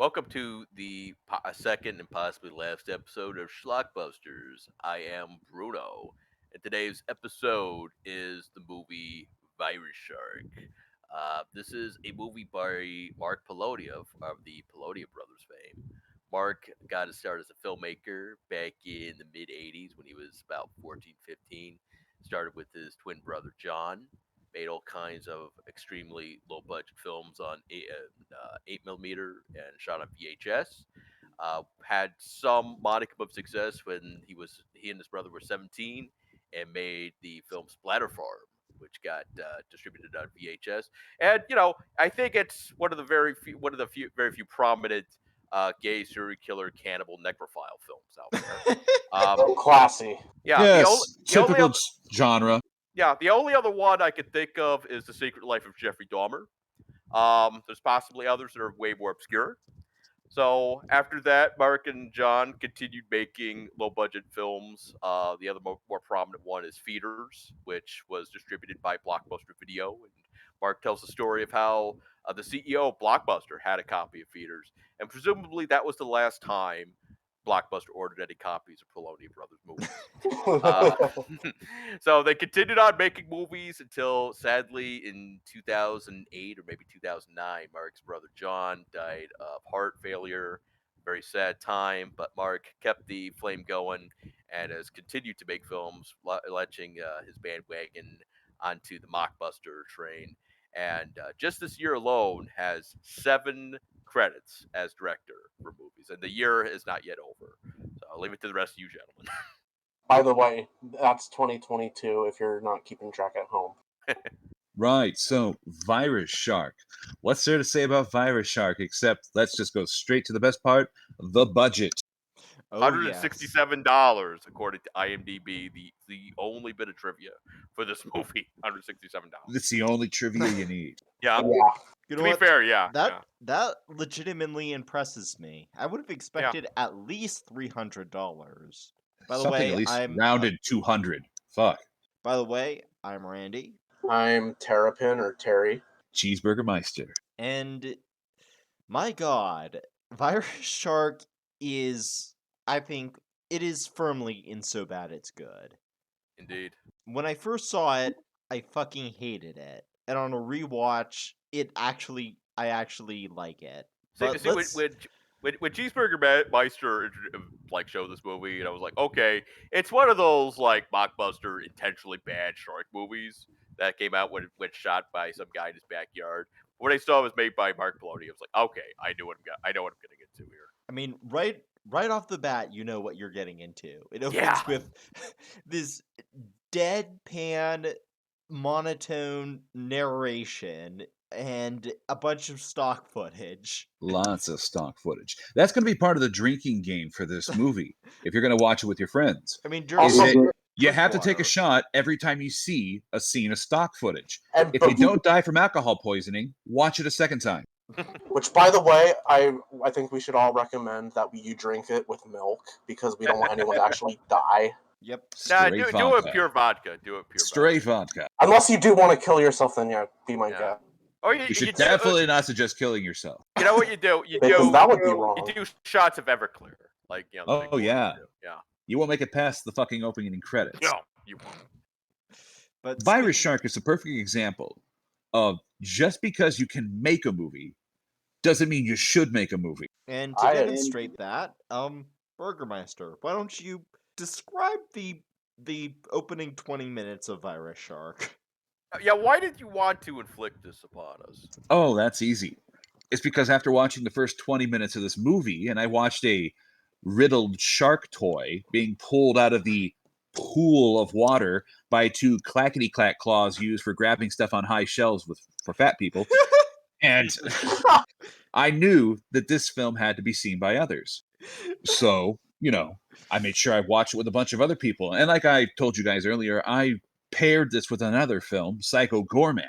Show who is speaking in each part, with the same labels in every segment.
Speaker 1: Welcome to the second and possibly last episode of Slopbusters. I am Bruno, and today's episode is the movie Virus Shark. This is a movie by Mark Polonia of the Polonia Brothers fame. Mark got his start as a filmmaker back in the mid 80s when he was about 14, 15. Started with his twin brother John, made all kinds of extremely low budget films on 8 millimeter and shot on VHS. Had some modicum of success when he and his brother were 17 and made the film Splatter Farm, which got distributed on VHS. And I think it's one of the very few prominent gay serial killer cannibal necrophile films out there.
Speaker 2: Classy.
Speaker 1: Yeah,
Speaker 3: Yes,
Speaker 1: the only
Speaker 3: typical
Speaker 1: other,
Speaker 3: genre.
Speaker 1: yeah, the only other one I could think of is The Secret Life of Jeffrey Dahmer. There's possibly others that are way more obscure. So after that, Mark and John continued making low-budget films. The other more prominent one is Feeders, which was distributed by Blockbuster Video. And Mark tells the story of how the CEO of Blockbuster had a copy of Feeders, and presumably that was the last time Blockbuster ordered any copies of Polonia Brothers movies. Uh, so they continued on making movies until, sadly, in 2008 or maybe 2009, Mark's brother John died of heart failure. Very sad time, but Mark kept the flame going and has continued to make films, latching his bandwagon onto the mockbuster train. And just this year alone has 7 credits as director for movies, and the year is not yet over. So I'll leave it to the rest of you gentlemen.
Speaker 2: By the way, that's 2022 if you're not keeping track at home.
Speaker 3: Right, so Virus Shark. What's there to say about Virus Shark except let's just go straight to the best part, the budget.
Speaker 1: $167 according to IMDb. The only bit of trivia for this movie. $167.
Speaker 3: It's the only trivia you need.
Speaker 1: Yeah.
Speaker 2: Yeah.
Speaker 4: You
Speaker 1: To
Speaker 4: know
Speaker 1: be
Speaker 4: what?
Speaker 1: fair, yeah.
Speaker 4: That legitimately impresses me. I would have expected at least $300. By the
Speaker 3: Something
Speaker 4: way,
Speaker 3: at least
Speaker 4: I'm
Speaker 3: rounded 200. Fuck.
Speaker 4: By the way, I'm Randy,
Speaker 2: I'm Terrapin or Terry.
Speaker 3: Cheeseburger Meister.
Speaker 4: and my God, Virus Shark is, I think, it is firmly in so bad it's good.
Speaker 1: Indeed.
Speaker 4: When I first saw it, I fucking hated it, and on a rewatch, I actually like it.
Speaker 1: See,
Speaker 4: But
Speaker 1: see
Speaker 4: let's-
Speaker 1: when Cheeseburger Meister showed this movie, and I was like, okay, it's one of those like mockbuster intentionally bad shark movies that came out when shot by some guy in his backyard. When I saw it was made by Mark Polonia, I was like, okay, I know what I'm gonna get to here.
Speaker 4: I mean, right off the bat, you know what you're getting into. It opens
Speaker 1: Yeah.
Speaker 4: with this deadpan, monotone narration and a bunch of stock footage.
Speaker 3: Lots of stock footage. That's going to be part of the drinking game for this movie if you're going to watch it with your friends.
Speaker 4: I mean,
Speaker 3: Is
Speaker 2: Also,
Speaker 3: that you have to
Speaker 4: First
Speaker 3: take a
Speaker 4: one.
Speaker 3: shot every time you see a scene of stock footage.
Speaker 2: and
Speaker 3: If you don't die from alcohol poisoning, watch it a second time.
Speaker 2: which, by the way, I think we should all recommend that you drink it with milk because we don't want anyone to actually die.
Speaker 4: Yep.
Speaker 1: Nah,
Speaker 3: Straight
Speaker 1: do it
Speaker 3: vodka.
Speaker 1: pure vodka. Do it pure
Speaker 3: Straight vodka.
Speaker 2: Unless you do want to kill yourself, then yeah, be my
Speaker 1: Yeah.
Speaker 2: guest.
Speaker 1: Or
Speaker 3: You should definitely not suggest killing yourself.
Speaker 1: You know what you do? You
Speaker 2: Because
Speaker 1: do.
Speaker 2: that would be wrong.
Speaker 1: You do shots of Everclear, like the
Speaker 3: Oh,
Speaker 1: big boys
Speaker 3: yeah.
Speaker 1: do. Yeah.
Speaker 3: You won't make it past the fucking opening credits.
Speaker 1: No, you won't.
Speaker 4: But
Speaker 3: Virus
Speaker 4: speaking-
Speaker 3: Shark is a perfect example of just because you can make a movie doesn't mean you should make a movie.
Speaker 4: And to
Speaker 2: I-
Speaker 4: demonstrate that, Burgermiester, why don't you describe the opening 20 minutes of Virus Shark?
Speaker 1: Yeah, why did you want to inflict this upon us?
Speaker 3: Oh, that's easy. It's because after watching the first 20 minutes of this movie, and I watched a riddled shark toy being pulled out of the pool of water by 2 clackety-clack claws used for grabbing stuff on high shelves for fat people, and I knew that this film had to be seen by others. So, I made sure I watched it with a bunch of other people. And like I told you guys earlier, I paired this with another film, Psycho Goreman.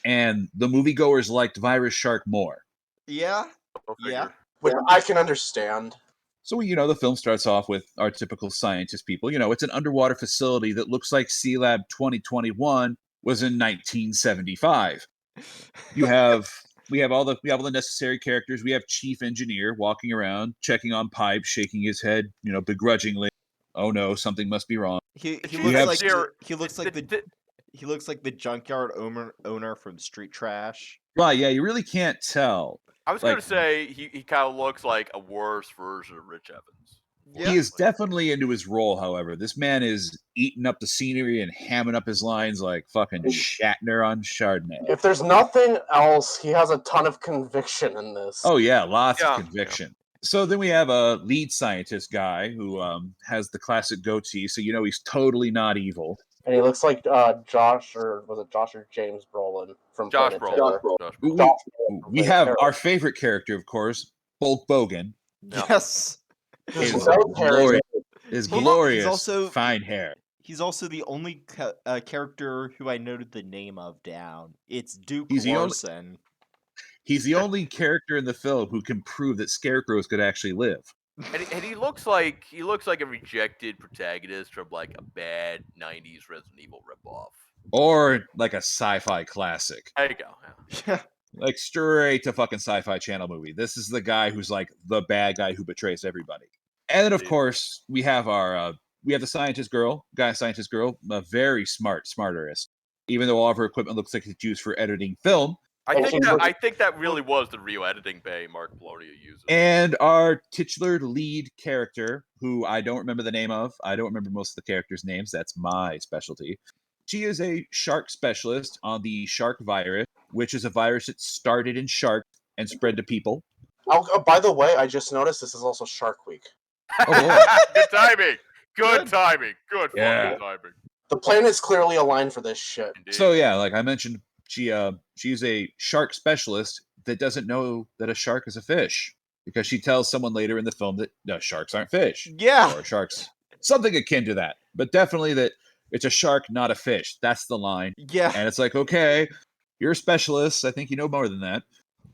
Speaker 3: And the moviegoers liked Virus Shark more.
Speaker 4: Yeah?
Speaker 1: Go
Speaker 4: Yeah.
Speaker 1: figure.
Speaker 2: Which I can understand.
Speaker 3: So, the film starts off with our typical scientist people. It's an underwater facility that looks like Sea Lab 2021 was in 1975. You have we have all the necessary characters. We have Chief Engineer walking around, checking on pipes, shaking his head, begrudgingly. Oh no, something must be wrong.
Speaker 4: He
Speaker 1: The
Speaker 4: looks
Speaker 3: have-
Speaker 4: like
Speaker 1: engineer-
Speaker 4: he looks like he looks like the junkyard owner from Street Trash.
Speaker 3: Right? Yeah, you really can't tell.
Speaker 1: I was
Speaker 3: like-
Speaker 1: gonna say he kind of looks like a worse version of Rich Evans.
Speaker 4: Yeah.
Speaker 3: He is definitely into his role. However, this man is eating up the scenery and hamming up his lines like fucking Shatner on Chardonnay.
Speaker 2: If there's nothing else, he has a ton of conviction in this.
Speaker 3: Oh yeah, lots
Speaker 1: Yeah,
Speaker 3: of conviction. So then we have a lead scientist guy who has the classic goatee, so he's totally not evil.
Speaker 2: And he looks like Josh or James Brolin from
Speaker 1: Josh
Speaker 2: Planet
Speaker 1: Brolin.
Speaker 2: Terror.
Speaker 1: Josh
Speaker 3: We,
Speaker 1: Brolin.
Speaker 2: Josh
Speaker 3: we
Speaker 2: Brolin from Planet
Speaker 3: have
Speaker 2: Terror.
Speaker 3: our favorite character, of course, Bulk Bogan.
Speaker 1: Yeah.
Speaker 4: Yes.
Speaker 2: His
Speaker 3: His
Speaker 2: nose hair is-
Speaker 3: glorious, his
Speaker 4: He's
Speaker 3: glorious
Speaker 4: also-
Speaker 3: fine hair.
Speaker 4: He's also the only character who I noted the name of down. It's Duke
Speaker 3: He's the only-
Speaker 4: Larson.
Speaker 3: He's the only character in the film who can prove that scarecrows could actually live.
Speaker 1: And he looks like a rejected protagonist from like a bad '90s Resident Evil ripoff.
Speaker 3: Or like a sci-fi classic.
Speaker 1: There you go. Yeah.
Speaker 3: Like straight to fucking Sci-Fi Channel movie. This is the guy who's like the bad guy who betrays everybody. And then of
Speaker 1: Indeed.
Speaker 3: course we have the scientist girl, a very smarterist. Even though all of her equipment looks like it's used for editing film.
Speaker 1: I
Speaker 2: Oh,
Speaker 1: think that really was the real editing bay Mark Polonia uses.
Speaker 3: And our titular lead character, who I don't remember the name of. I don't remember most of the characters' names. That's my specialty. She is a shark specialist on the shark virus, which is a virus that started in sharks and spread to people.
Speaker 2: Oh, by the way, I just noticed this is also Shark Week.
Speaker 3: Oh, boy.
Speaker 1: Good timing. Good
Speaker 4: Good.
Speaker 1: timing. Good
Speaker 3: Yeah.
Speaker 1: fucking timing.
Speaker 2: The planet's clearly aligned for this shit.
Speaker 1: Indeed.
Speaker 3: So yeah, like I mentioned, she's a shark specialist that doesn't know that a shark is a fish because she tells someone later in the film that no, sharks aren't fish
Speaker 4: Yeah.
Speaker 3: or sharks something akin to that, but definitely that it's a shark, not a fish. That's the line.
Speaker 4: Yeah.
Speaker 3: And it's like, okay, you're a specialist. I think you know more than that.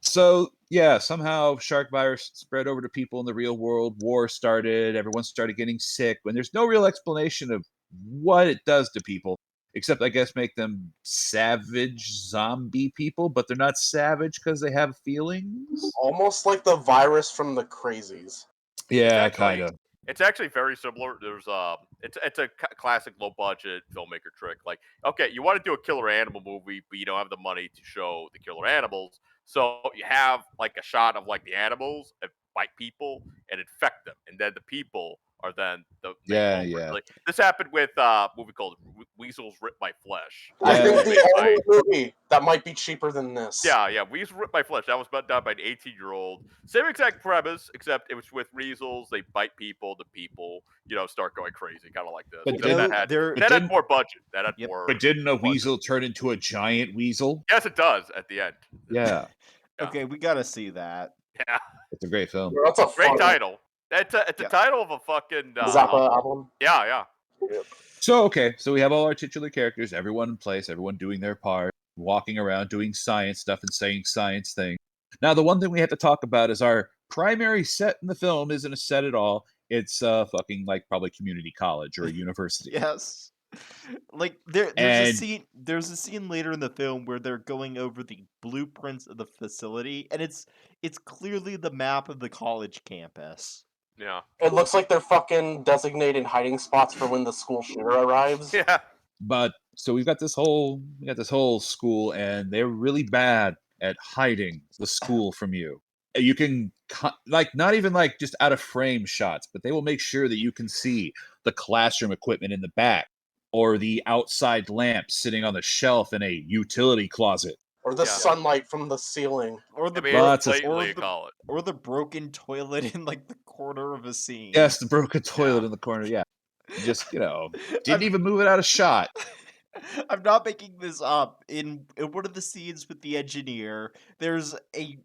Speaker 3: So yeah, somehow shark virus spread over to people in the real world. War started. Everyone started getting sick. When there's no real explanation of what it does to people, except I guess make them savage zombie people, but they're not savage because they have feelings.
Speaker 2: Almost like the virus from the Crazies.
Speaker 3: Yeah,
Speaker 1: Exactly.
Speaker 3: kind of.
Speaker 1: It's actually very similar. There's it's a classic low budget filmmaker trick. Like, okay, you want to do a killer animal movie, but you don't have the money to show the killer animals, so you have like a shot of like the animals bite people and infect them, and then the people are then the main
Speaker 3: Yeah,
Speaker 1: culprit.
Speaker 3: yeah.
Speaker 1: Like, this happened with a movie called Weasels Rip My Flesh.
Speaker 2: I
Speaker 3: Yeah.
Speaker 2: think the only
Speaker 1: Like,
Speaker 2: movie that might be cheaper than this.
Speaker 1: yeah, Weasels Rip My Flesh. That was done by an 18-year-old. Same exact premise, except it was with weasels. They bite people. The people, start going crazy, kind of like this.
Speaker 3: But
Speaker 1: Except
Speaker 3: then-
Speaker 1: that had
Speaker 4: There-
Speaker 1: that had
Speaker 3: didn't-
Speaker 1: more budget. That had
Speaker 4: Yep.
Speaker 1: more.
Speaker 3: But didn't a
Speaker 1: budget.
Speaker 3: weasel turn into a giant weasel?
Speaker 1: Yes, it does at the end.
Speaker 3: Yeah,
Speaker 1: Yeah.
Speaker 4: Okay, we gotta see that.
Speaker 1: Yeah,
Speaker 3: it's a great film.
Speaker 2: That's a
Speaker 1: great
Speaker 2: fun
Speaker 1: title. It's a
Speaker 4: Yeah.
Speaker 1: title of a fucking
Speaker 2: Zappa album.
Speaker 1: Yeah.
Speaker 3: So we have all our titular characters, everyone in place, everyone doing their part, walking around doing science stuff and saying science things. Now, the one thing we have to talk about is our primary set in the film isn't a set at all. It's fucking like probably community college or a university.
Speaker 4: Yes. Like there's
Speaker 3: And-
Speaker 4: a scene. There's a scene later in the film where they're going over the blueprints of the facility, and it's clearly the map of the college campus.
Speaker 1: Yeah.
Speaker 2: It looks like they're fucking designating hiding spots for when the school shooter arrives.
Speaker 1: Yeah.
Speaker 3: But so we got this whole school, and they're really bad at hiding the school from you. You can not even like just out of frame shots, but they will make sure that you can see the classroom equipment in the back or the outside lamp sitting on the shelf in a utility closet.
Speaker 2: Or the
Speaker 1: Yeah.
Speaker 2: sunlight from the ceiling.
Speaker 4: Or
Speaker 1: I
Speaker 4: the
Speaker 1: mean,
Speaker 3: Lots of-
Speaker 1: blatantly
Speaker 4: or
Speaker 1: you
Speaker 4: the-
Speaker 1: call it.
Speaker 4: or the broken toilet in like the corner of a scene.
Speaker 3: Yes, the broken toilet
Speaker 1: Yeah.
Speaker 3: in the corner. Yeah, just didn't
Speaker 4: I'm-
Speaker 3: even move it out of shot.
Speaker 4: I'm not making this up. In one of the scenes with the engineer, there's a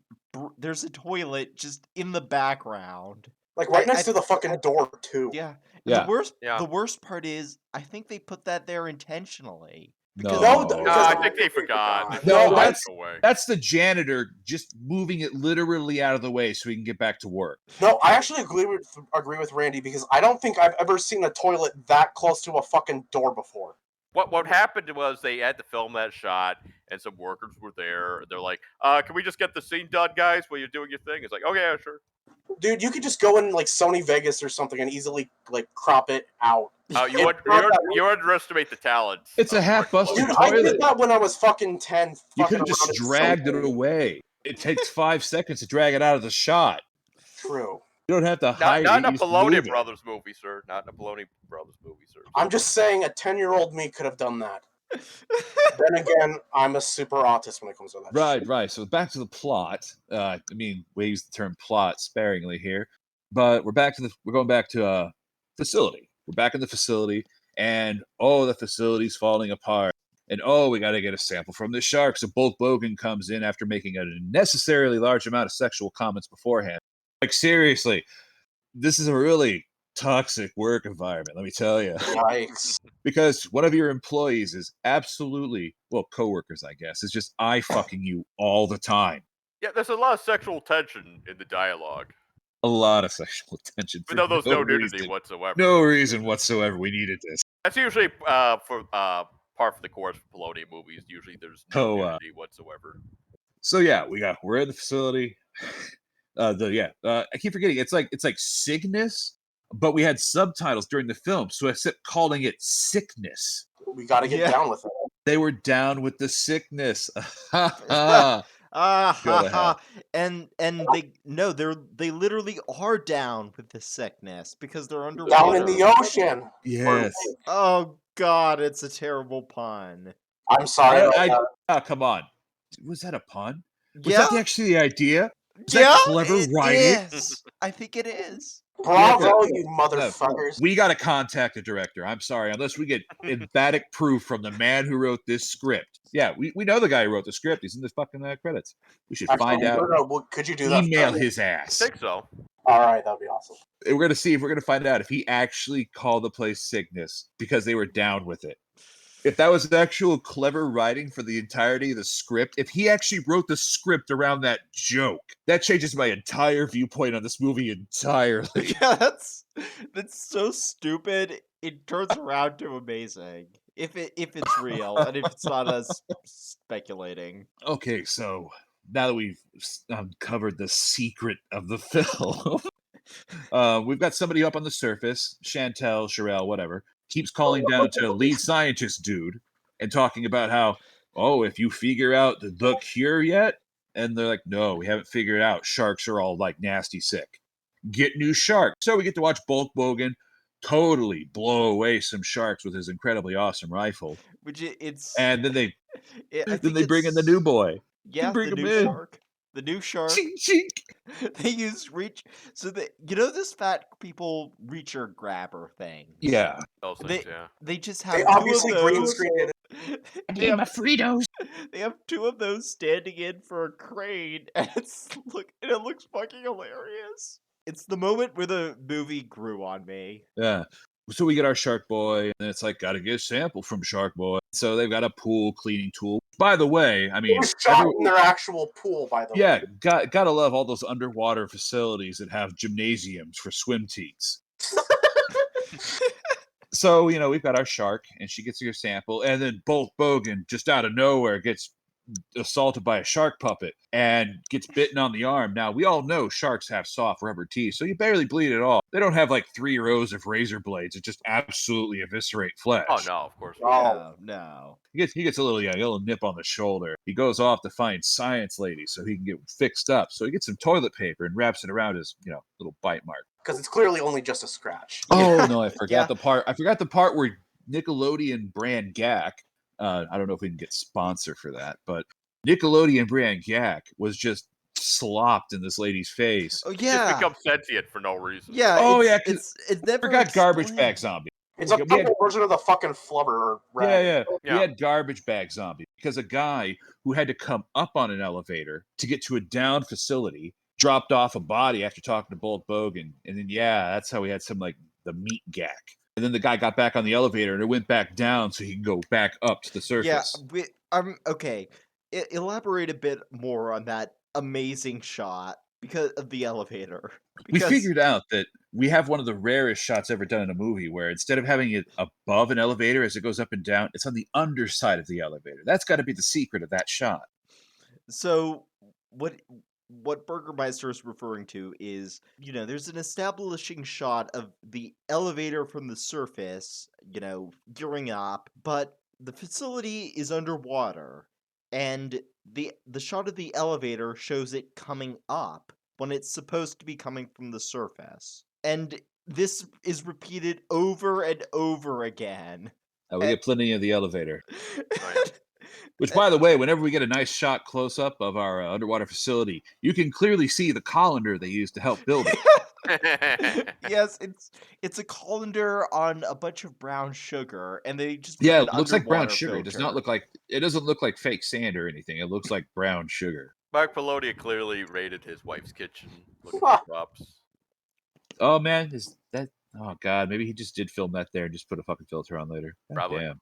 Speaker 4: toilet just in the background.
Speaker 2: Like right
Speaker 4: I-
Speaker 2: next to the fucking door too.
Speaker 4: Yeah. And
Speaker 3: Yeah.
Speaker 1: Yeah.
Speaker 4: The worst part is, I think they put that there intentionally.
Speaker 3: No,
Speaker 2: No,
Speaker 1: No,
Speaker 2: Because-
Speaker 1: I think they forgot.
Speaker 3: No,
Speaker 1: They
Speaker 3: that's-
Speaker 1: took it away.
Speaker 3: that's the janitor just moving it literally out of the way so he can get back to work.
Speaker 2: No, I actually agree with Randy because I don't think I've ever seen a toilet that close to a fucking door before.
Speaker 1: what happened was they had to film that shot, and some workers were there. They're like, "Can we just get the scene done, guys? While you're doing your thing?" It's like, "Oh yeah, sure."
Speaker 2: Dude, you could just go in like Sony Vegas or something and easily like crop it out.
Speaker 1: You underestimate the talents.
Speaker 3: It's a half-busted
Speaker 2: Dude, I did
Speaker 3: toilet.
Speaker 2: that when I was fucking 10.
Speaker 3: You
Speaker 2: fucking
Speaker 3: could have just
Speaker 2: around in
Speaker 3: dragged it
Speaker 2: Sony.
Speaker 3: away. It takes 5 seconds to drag it out of the shot.
Speaker 2: True.
Speaker 3: You don't have to
Speaker 1: Not,
Speaker 3: hide
Speaker 1: not
Speaker 3: it.
Speaker 1: in a
Speaker 3: You just
Speaker 1: Poloni
Speaker 3: move it.
Speaker 1: Brothers movie, sir. Not in a Poloni Brothers movie, sir.
Speaker 2: I'm just saying a 10-year-old me could have done that. Then again, I'm a super autist when it comes to that shit.
Speaker 3: Right. So back to the plot. I mean, we use the term plot sparingly here, but we're going back to facility. We're back in the facility, and the facility's falling apart. And we got to get a sample from the shark. So Bulk Bogan comes in after making an unnecessarily large amount of sexual comments beforehand. Like, seriously, this is a really toxic work environment, let me tell you.
Speaker 2: Yikes.
Speaker 3: Because one of your employees is absolutely, coworkers, I guess, is just eye fucking you all the time.
Speaker 1: Yeah, there's a lot of sexual tension in the dialogue.
Speaker 3: A lot of sexual tension.
Speaker 1: Even though there's no nudity
Speaker 3: reason.
Speaker 1: whatsoever.
Speaker 3: No reason whatsoever. We needed this.
Speaker 1: That's usually for par for the course for Poloni movies. Usually there's no nudity whatsoever.
Speaker 3: So yeah, we're in the facility. I keep forgetting. It's like Cygnus, but we had subtitles during the film, so I kept calling it Sickness.
Speaker 2: We got to get down with it.
Speaker 3: They were down with the sickness.
Speaker 4: And they literally are down with the sickness because they're underwater.
Speaker 2: Down in the ocean.
Speaker 3: Yes.
Speaker 4: Oh God, it's a terrible pun.
Speaker 2: I'm sorry.
Speaker 3: Come on. Was that a pun? Was
Speaker 4: Yeah,
Speaker 3: that actually the idea? Is that clever writing?
Speaker 4: is. I think it is.
Speaker 2: Bravo, you motherfuckers.
Speaker 3: We got to contact the director. I'm sorry, unless we get emphatic proof from the man who wrote this script. Yeah, we know the guy who wrote the script. He's in the fucking credits. We should find out.
Speaker 2: Bruno, could you do that?
Speaker 3: Email his ass.
Speaker 1: I think so.
Speaker 2: All right, that'd be awesome.
Speaker 3: We're going to see if we're going to find out if he actually called the place Cygnus because they were down with it. If that was actual clever writing for the entirety of the script, if he actually wrote the script around that joke, that changes my entire viewpoint on this movie entirely.
Speaker 4: Yeah, that's so stupid. It turns around to amazing if it's real and if it's not us speculating.
Speaker 3: Okay, so now that we've uncovered the secret of the film, we've got somebody up on the surface, Chantel, Sherelle, whatever, keeps calling down to lead scientist dude and talking about how, if you figure out the cure yet? And they're like, no, we haven't figured it out. Sharks are all like nasty sick. Get new shark. So we get to watch Bulk Bogan totally blow away some sharks with his incredibly awesome rifle. And then they bring in the new boy.
Speaker 4: Yeah, the new shark. The new shark. They use reach. So this fat people reacher grabber thing.
Speaker 3: Yeah.
Speaker 1: Those things, yeah.
Speaker 4: They just have
Speaker 2: They
Speaker 4: two
Speaker 2: obviously
Speaker 4: of
Speaker 2: green
Speaker 4: those.
Speaker 2: screened it.
Speaker 4: They have
Speaker 3: Fritos.
Speaker 4: They have two of those standing in for a crane, and it looks fucking hilarious. It's the moment where the movie grew on me.
Speaker 3: Yeah. So we get our Shark Boy, and it's like, gotta get a sample from Shark Boy. So they've got a pool cleaning tool. By the way, I mean,
Speaker 2: shot in their actual pool. By the way,
Speaker 3: yeah, gotta love all those underwater facilities that have gymnasiums for swim teats. So we've got our shark, and she gets her sample, and then Bulk Bogan just out of nowhere gets assaulted by a shark puppet and gets bitten on the arm. Now, we all know sharks have soft rubber teeth, so you barely bleed at all. They don't have like 3 rows of razor blades that just absolutely eviscerate flesh.
Speaker 1: Oh, no, of course not.
Speaker 4: No.
Speaker 3: He gets a little nip on the shoulder. He goes off to find Science Lady so he can get fixed up. So he gets some toilet paper and wraps it around his, little bite mark.
Speaker 2: Because it's clearly only just a scratch.
Speaker 3: Oh, no, I forgot the part. I forgot the part where Nickelodeon brand Gak, I don't know if we can get sponsor for that, but Nickelodeon brand Gak was just slopped in this lady's face.
Speaker 4: Oh yeah,
Speaker 1: Just become sentient for no reason.
Speaker 4: Yeah.
Speaker 3: It's
Speaker 4: never
Speaker 3: forgot Garbage Bag Zombie.
Speaker 2: It's a couple version of the fucking flubber.
Speaker 3: Yeah. We had Garbage Bag Zombie because a guy who had to come up on an elevator to get to a down facility dropped off a body after talking to Bulk Bogan, and then that's how we had some like the meat Gak. And then the guy got back on the elevator and it went back down so he can go back up to the surface.
Speaker 4: Yeah, okay. Elaborate a bit more on that amazing shot because of the elevator.
Speaker 3: We
Speaker 4: Because
Speaker 3: figured out that we have one of the rarest shots ever done in a movie where instead of having it above an elevator as it goes up and down, it's on the underside of the elevator. That's got to be the secret of that shot.
Speaker 4: so what Burgermeister is referring to is, there's an establishing shot of the elevator from the surface, gearing up, but the facility is underwater, and the shot of the elevator shows it coming up when it's supposed to be coming from the surface. And this is repeated over and over again.
Speaker 3: We get plenty of the elevator.
Speaker 1: Right.
Speaker 3: Which, by the way, whenever we get a nice shot close up of our underwater facility, you can clearly see the colander they used to help build it.
Speaker 4: Yes, it's a colander on a bunch of brown sugar, and they just
Speaker 3: Yeah,
Speaker 4: put
Speaker 3: it
Speaker 4: an
Speaker 3: looks like brown
Speaker 4: underwater
Speaker 3: sugar. It does not
Speaker 4: filter.
Speaker 3: look like it doesn't look like fake sand or anything. It looks like brown sugar.
Speaker 1: Mark Pelonia clearly raided his wife's kitchen looking
Speaker 2: Huh.
Speaker 1: for props.
Speaker 3: Oh man, is that? Oh god, maybe he just did film that there and just put a fucking filter on later. God
Speaker 1: Probably.
Speaker 3: damn.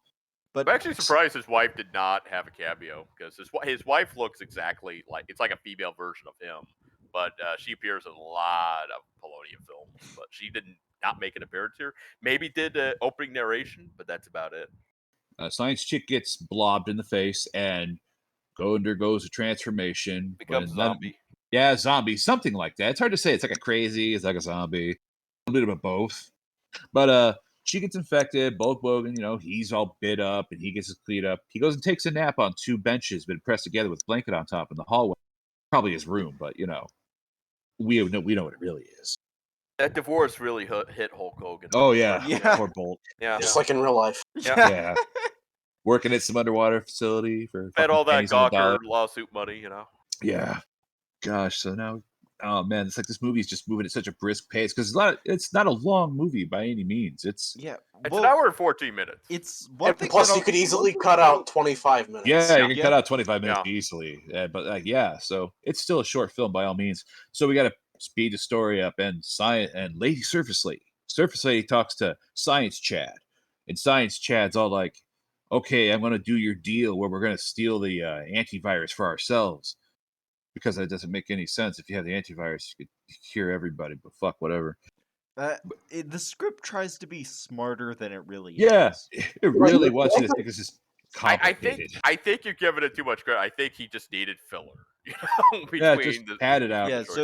Speaker 4: But
Speaker 1: I'm actually surprised his wife did not have a cameo because his wife looks exactly like it's like a female version of him, but she appears in a lot of Polonia films, but she did not make an appearance here. Maybe did opening narration, but that's about it.
Speaker 3: Science chick gets blobbed in the face and undergoes a transformation.
Speaker 1: Becomes
Speaker 3: when none-
Speaker 1: zombie.
Speaker 3: Yeah, zombie, something like that. It's hard to say. It's like a crazy. It's like a zombie. A little bit of both. But she gets infected. Bulk Bogan, he's all bit up and he gets his cleat up. He goes and takes a nap on two benches, been pressed together with a blanket on top in the hallway. Probably his room, but we know what it really is.
Speaker 1: That divorce really hit Hulk Hogan.
Speaker 3: Oh yeah,
Speaker 4: Yeah.
Speaker 3: poor Bolt.
Speaker 1: Yeah.
Speaker 2: Just like in real life.
Speaker 3: Yeah, working at some underwater facility for
Speaker 1: Had all that
Speaker 3: pennies on the dollar.
Speaker 1: Gawker lawsuit money,
Speaker 3: Yeah. Gosh, so now, oh man, it's like this movie is just moving at such a brisk pace because it's not a long movie by any means. It's
Speaker 4: yeah,
Speaker 1: It's an hour and 14 minutes.
Speaker 4: It's one
Speaker 2: And
Speaker 4: thing.
Speaker 2: plus,
Speaker 4: that
Speaker 2: you could
Speaker 4: I'll-
Speaker 2: easily cut out 25 minutes.
Speaker 3: yeah, you can
Speaker 4: Yeah.
Speaker 3: cut out 25 minutes
Speaker 1: Yeah.
Speaker 3: easily. But yeah, so it's still a short film by all means. So we got to speed the story up and Lady Surface Lady. Surface Lady talks to Science Chad, and Science Chad's all like, "Okay, I'm going to do your deal where we're going to steal the antivirus for ourselves." Because that doesn't make any sense. If you have the antivirus, you could cure everybody, but fuck, whatever.
Speaker 4: The script tries to be smarter than it really
Speaker 3: Yeah,
Speaker 4: is.
Speaker 3: it really wants you to think this is complicated.
Speaker 1: I think you're giving it too much credit. I think he just needed filler. Between
Speaker 3: Yeah, just pad it out.
Speaker 4: Yeah,
Speaker 1: short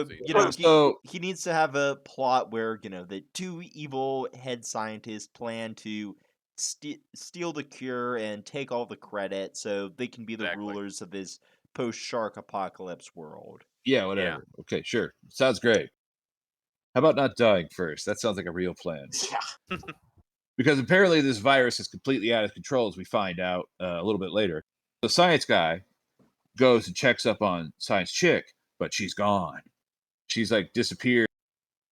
Speaker 4: so
Speaker 1: scenes.
Speaker 4: he needs to have a plot where the two evil head scientists plan to steal the cure and take all the credit, so they can be the
Speaker 1: Exactly.
Speaker 4: rulers of this post-shark apocalypse world.
Speaker 3: Yeah, whatever. Okay, sure. Sounds great. How about not dying first? That sounds like a real plan.
Speaker 2: Yeah.
Speaker 3: Because apparently this virus is completely out of control, as we find out a little bit later. The science guy goes and checks up on Science Chick, but she's gone. She's like disappeared.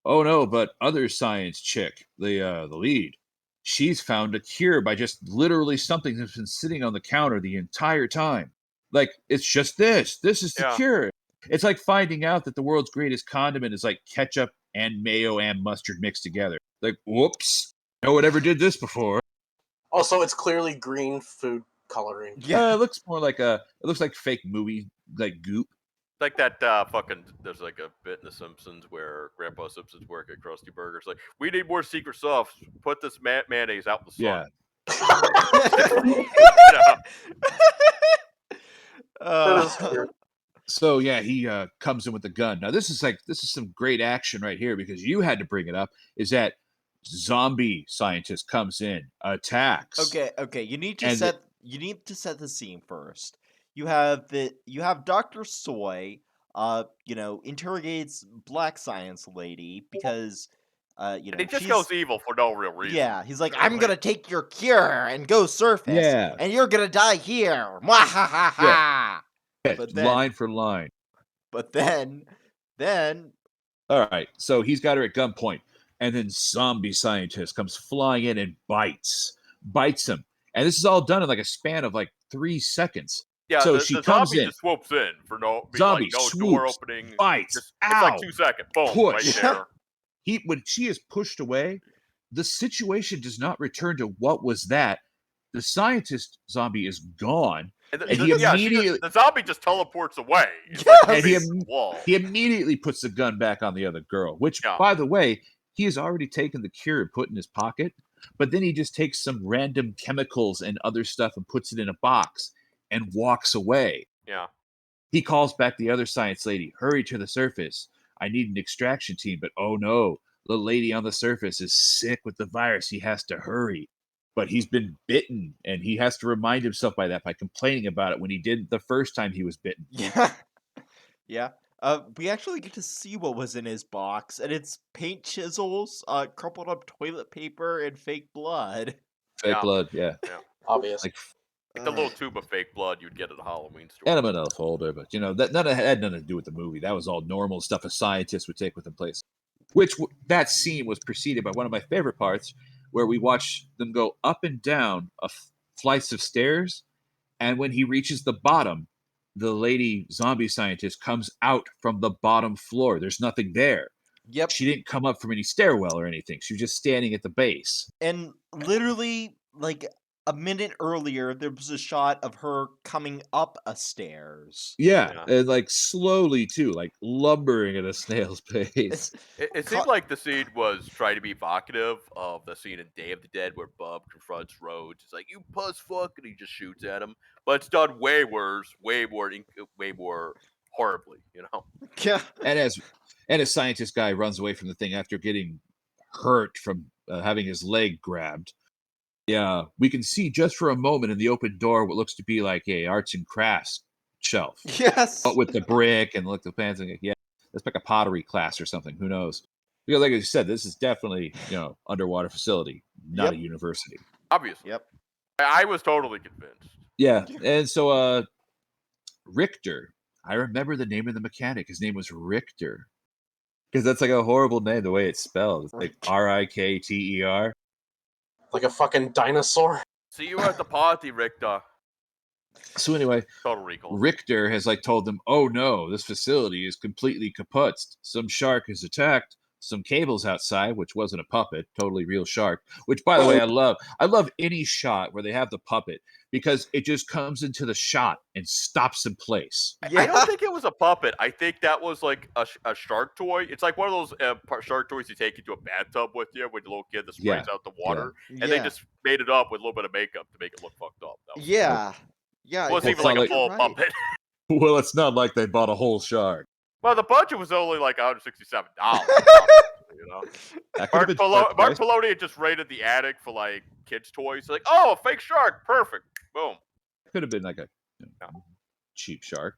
Speaker 3: Oh no, but other Science Chick, the lead, she's found a cure by just literally something that's been sitting on the counter the entire time. Like, it's just this. This is the
Speaker 1: Yeah.
Speaker 3: cure. It's like finding out that the world's greatest condiment is like ketchup and mayo and mustard mixed together. Like, whoops. No one ever did this before.
Speaker 2: Also, it's clearly green food coloring.
Speaker 3: Yeah, it looks more like it looks like fake movie, like goop.
Speaker 1: Like that there's like a bit in The Simpsons where Grandpa Simpson's work at Krusty Burger's like, we need more secret sauce. Put this mayonnaise out in the sun.
Speaker 3: Yeah.
Speaker 2: That is weird.
Speaker 3: So yeah, he comes in with the gun. Now this is some great action right here because you had to bring it up. Is that zombie scientist comes in, attacks.
Speaker 4: Okay. You need to set the scene first. You have Dr. Soy, interrogates Black Science Lady because
Speaker 1: And he just goes evil for no real reason.
Speaker 4: Yeah, he's like, I'm gonna take your cure and go surface.
Speaker 3: Yeah.
Speaker 4: And you're gonna die here. Mwahaha. But then-
Speaker 3: line for line.
Speaker 4: But then
Speaker 3: All right, so he's got her at gunpoint, and then zombie scientist comes flying in and bites him, and this is all done in like a span of like 3 seconds.
Speaker 1: Yeah,
Speaker 3: So
Speaker 1: the
Speaker 3: she
Speaker 1: zombie
Speaker 3: comes in.
Speaker 1: just swoops in for no
Speaker 3: Zombie
Speaker 1: door
Speaker 3: swoops,
Speaker 1: opening.
Speaker 3: bites,
Speaker 1: It's
Speaker 3: ow,
Speaker 1: like 2 seconds. Boom,
Speaker 3: push.
Speaker 1: right there.
Speaker 3: When she is pushed away, the situation does not return to what was that. The scientist zombie is gone,
Speaker 1: And
Speaker 3: And he immediately
Speaker 1: the zombie just teleports away. It's
Speaker 4: Yes!
Speaker 1: like
Speaker 3: and he,
Speaker 1: facing the wall.
Speaker 3: he immediately puts the gun back on the other girl, which,
Speaker 1: Yeah.
Speaker 3: by the way, he has already taken the cure and put in his pocket. But then he just takes some random chemicals and other stuff and puts it in a box and walks away.
Speaker 1: Yeah.
Speaker 3: He calls back the other science lady, hurry to the surface. I need an extraction team, but oh no, the lady on the surface is sick with the virus. He has to hurry. But he's been bitten, and he has to remind himself by complaining about it when he didn't the first time he was bitten.
Speaker 4: Yeah. Yeah. We actually get to see what was in his box, and it's paint chisels, crumpled up toilet paper, and fake blood.
Speaker 3: Fake
Speaker 1: Yeah.
Speaker 3: blood, yeah.
Speaker 2: Obvious.
Speaker 3: Like
Speaker 1: Like the little tube of fake blood you'd get at a Halloween store.
Speaker 3: and I'm an elf holder, but that had nothing to do with the movie. That was all normal stuff a scientist would take with him place. That scene was preceded by one of my favorite parts, where we watch them go up and down flights of stairs, and when he reaches the bottom, the lady zombie scientist comes out from the bottom floor. There's nothing there.
Speaker 4: Yep.
Speaker 3: She didn't come up from any stairwell or anything. She was just standing at the base.
Speaker 4: And literally, like a minute earlier, there was a shot of her coming up a stairs.
Speaker 3: Yeah, and like slowly too, like lumbering at a snail's pace.
Speaker 1: It seemed like the scene was trying to be evocative of the scene in Day of the Dead where Bub confronts Rhodes. It's like, you puss fuck, and he just shoots at him. But it's done way worse, way more horribly,
Speaker 4: Yeah.
Speaker 3: And a scientist guy runs away from the thing after getting hurt from having his leg grabbed. Yeah, we can see just for a moment in the open door what looks to be like a arts and crafts shelf,
Speaker 4: Yes.
Speaker 3: but with the brick and look the pans and yeah, that's like a pottery class or something. Who knows? Because like I said, this is definitely underwater facility, not a university.
Speaker 1: Obviously.
Speaker 4: Yep.
Speaker 1: I was totally convinced.
Speaker 3: Yeah, and so Richter, I remember the name of the mechanic. His name was Richter, because that's like a horrible name the way it's spelled. It's like Rikter.
Speaker 2: Like a fucking dinosaur.
Speaker 1: See you at the party, Richter.
Speaker 3: So anyway,
Speaker 1: Total Recall.
Speaker 3: Richter has told them, oh no, this facility is completely kaputzed. Some shark has attacked. Some cables outside, which wasn't a puppet, totally real shark. Which, by the way, I love. I love any shot where they have the puppet because it just comes into the shot and stops in place.
Speaker 4: Yeah.
Speaker 1: I don't think it was a puppet. I think that was like a shark toy. It's like one of those shark toys you take into a bathtub with you when you're a little kid that sprays out the water. And they just made it up with a little bit of makeup to make it look fucked up. That was
Speaker 4: Yeah.
Speaker 1: It wasn't even like a full puppet.
Speaker 3: Well, it's not like they bought a whole shark.
Speaker 1: Well, the budget was only like $167. Mark Peloni had just raided the attic for like kids' toys. Like, oh, a fake shark, perfect. Boom.
Speaker 3: Could have been like a cheap shark,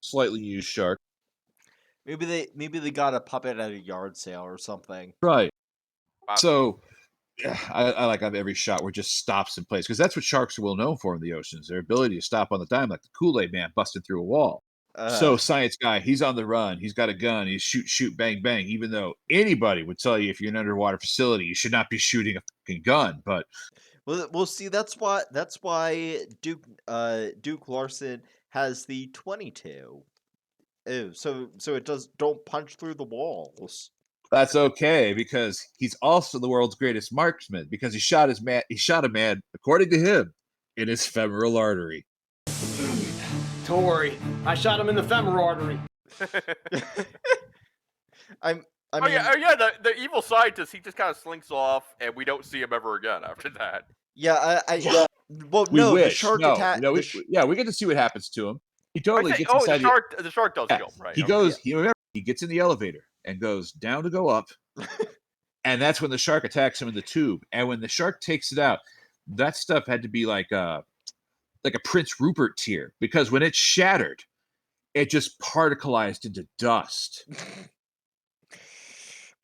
Speaker 3: slightly used shark.
Speaker 4: Maybe they got a puppet at a yard sale or something.
Speaker 3: Right.
Speaker 1: Wow.
Speaker 3: So I like every shot where it just stops in place because that's what sharks are well known for in the oceans, their ability to stop on the dime, like the Kool-Aid man busting through a wall. So science guy, he's on the run. He's got a gun. He's shoot, bang, bang. Even though anybody would tell you if you're in an underwater facility, you should not be shooting a fucking gun. But
Speaker 4: we'll see. That's why Duke Larson has the 22. Oh, so it don't punch through the walls.
Speaker 3: that's okay because he's also the world's greatest marksman because he shot a man, according to him, in his femoral artery.
Speaker 5: Don't worry, I shot him in the femoral artery.
Speaker 1: The evil scientist, he just kind of slinks off, and we don't see him ever again after that.
Speaker 4: Yeah, well,
Speaker 3: we
Speaker 4: no,
Speaker 3: wish.
Speaker 4: the shark attack.
Speaker 3: We get to see what happens to him. He totally gets inside
Speaker 1: the shark does kill him, right?
Speaker 3: He goes. He gets in the elevator and goes down to go up, and that's when the shark attacks him in the tube. And when the shark takes it out, that stuff had to be like a Prince Rupert tear because when it shattered, it just particleized into dust.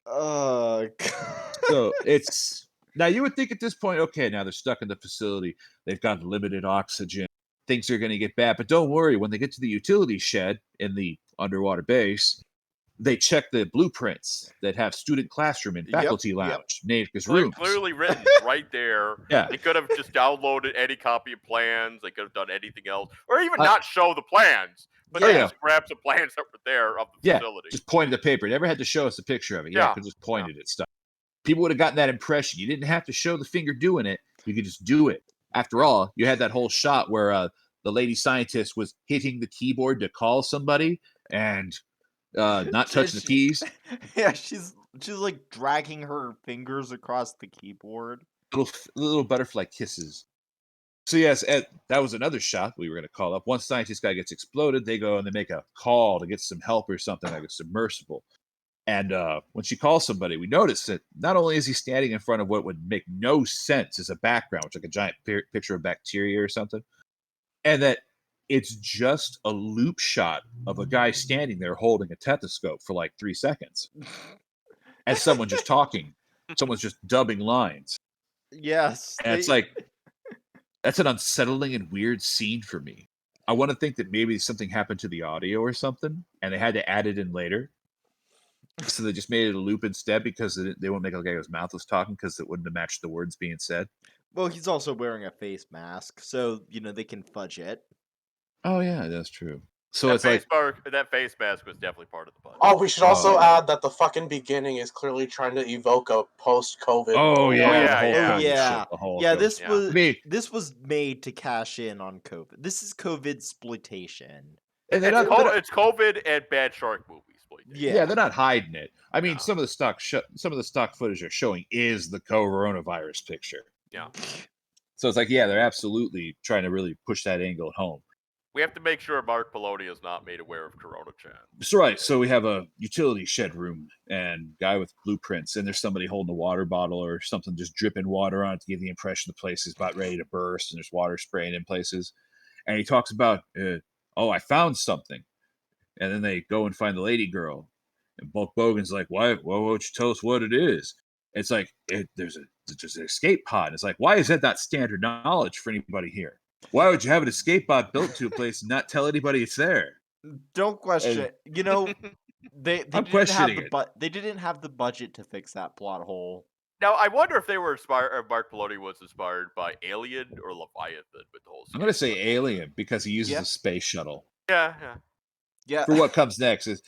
Speaker 4: God.
Speaker 3: So it's now you would think at this point, okay, now they're stuck in the facility. They've got limited oxygen. Things are going to get bad, but don't worry. When they get to the utility shed in the underwater base, they check the blueprints that have student classroom and faculty lounge named as rooms.
Speaker 1: Clearly written right there.
Speaker 3: Yeah.
Speaker 1: They could have just downloaded any copy of plans. They could have done anything else, or even not show the plans. But they just grabbed some plans that were there of the facility.
Speaker 3: Just pointed the paper. Never had to show us a picture of it. Could just pointed at stuff. People would have gotten that impression. You didn't have to show the finger doing it. You could just do it. After all, you had that whole shot where the lady scientist was hitting the keyboard to call somebody and not touching the keys.
Speaker 4: Yeah, she's like dragging her fingers across the keyboard.
Speaker 3: Little butterfly kisses. So yes, that was another shot we were going to call up. Once scientist guy gets exploded, they go and they make a call to get some help or something like a submersible. And when she calls somebody, we notice that not only is he standing in front of what would make no sense as a background, which is like a giant picture of bacteria or something, and that it's just a loop shot of a guy standing there holding a stethoscope for like 3 seconds, and someone just talking, someone's just dubbing lines,
Speaker 4: Yes,
Speaker 3: and it's like that's an unsettling and weird scene for me. I want to think that maybe something happened to the audio or something, and they had to add it in later. So they just made it a loop instead because they won't make it look like his mouth was talking because it wouldn't have matched the words being said.
Speaker 4: Well, he's also wearing a face mask, so they can fudge it.
Speaker 3: Oh yeah, that's true. So
Speaker 1: that
Speaker 3: it's like
Speaker 1: that face mask was definitely part of the budget.
Speaker 2: Oh, we should also
Speaker 3: yeah.
Speaker 2: add that the fucking beginning is clearly trying to evoke a post-COVID.
Speaker 3: Oh yeah,
Speaker 1: yeah,
Speaker 3: the whole
Speaker 1: yeah.
Speaker 3: COVID
Speaker 4: Yeah.
Speaker 3: shit, the whole
Speaker 4: Yeah,
Speaker 3: COVID
Speaker 4: this
Speaker 3: shit.
Speaker 4: was
Speaker 3: I mean,
Speaker 4: this was made to cash in on COVID. This is COVID exploitation.
Speaker 3: and they're not,
Speaker 1: It's COVID and bad shark movies.
Speaker 3: yeah, they're not hiding it. I mean,
Speaker 1: No.
Speaker 3: some of the stock footage they're showing is the coronavirus picture.
Speaker 1: Yeah.
Speaker 3: So it's like, yeah, they're absolutely trying to really push that angle home.
Speaker 1: We have to make sure Mark Peloni is not made aware of Corona Chan.
Speaker 3: That's right. So we have a utility shed room and guy with blueprints, and there's somebody holding a water bottle or something, just dripping water on it to give the impression the place is about ready to burst, and there's water spraying in places. And he talks about, oh, I found something. And then they go and find the lady girl. And Bulk Bogan's like, why won't you tell us what it is? It's like, there's an escape pod. It's like, why is that not standard knowledge for anybody here? Why would you have an escape pod built to a place and not tell anybody it's there?
Speaker 4: Don't question it. They
Speaker 3: I'm
Speaker 4: didn't have
Speaker 3: questioning
Speaker 4: the they didn't have the budget to fix that plot hole.
Speaker 1: Now, I wonder if they were inspired, or Mark Peloni was inspired by Alien or Leviathan with the whole.
Speaker 3: I'm going to say Alien because he uses
Speaker 4: Yeah.
Speaker 3: a space shuttle.
Speaker 1: Yeah.
Speaker 4: Yeah.
Speaker 3: For what comes next is,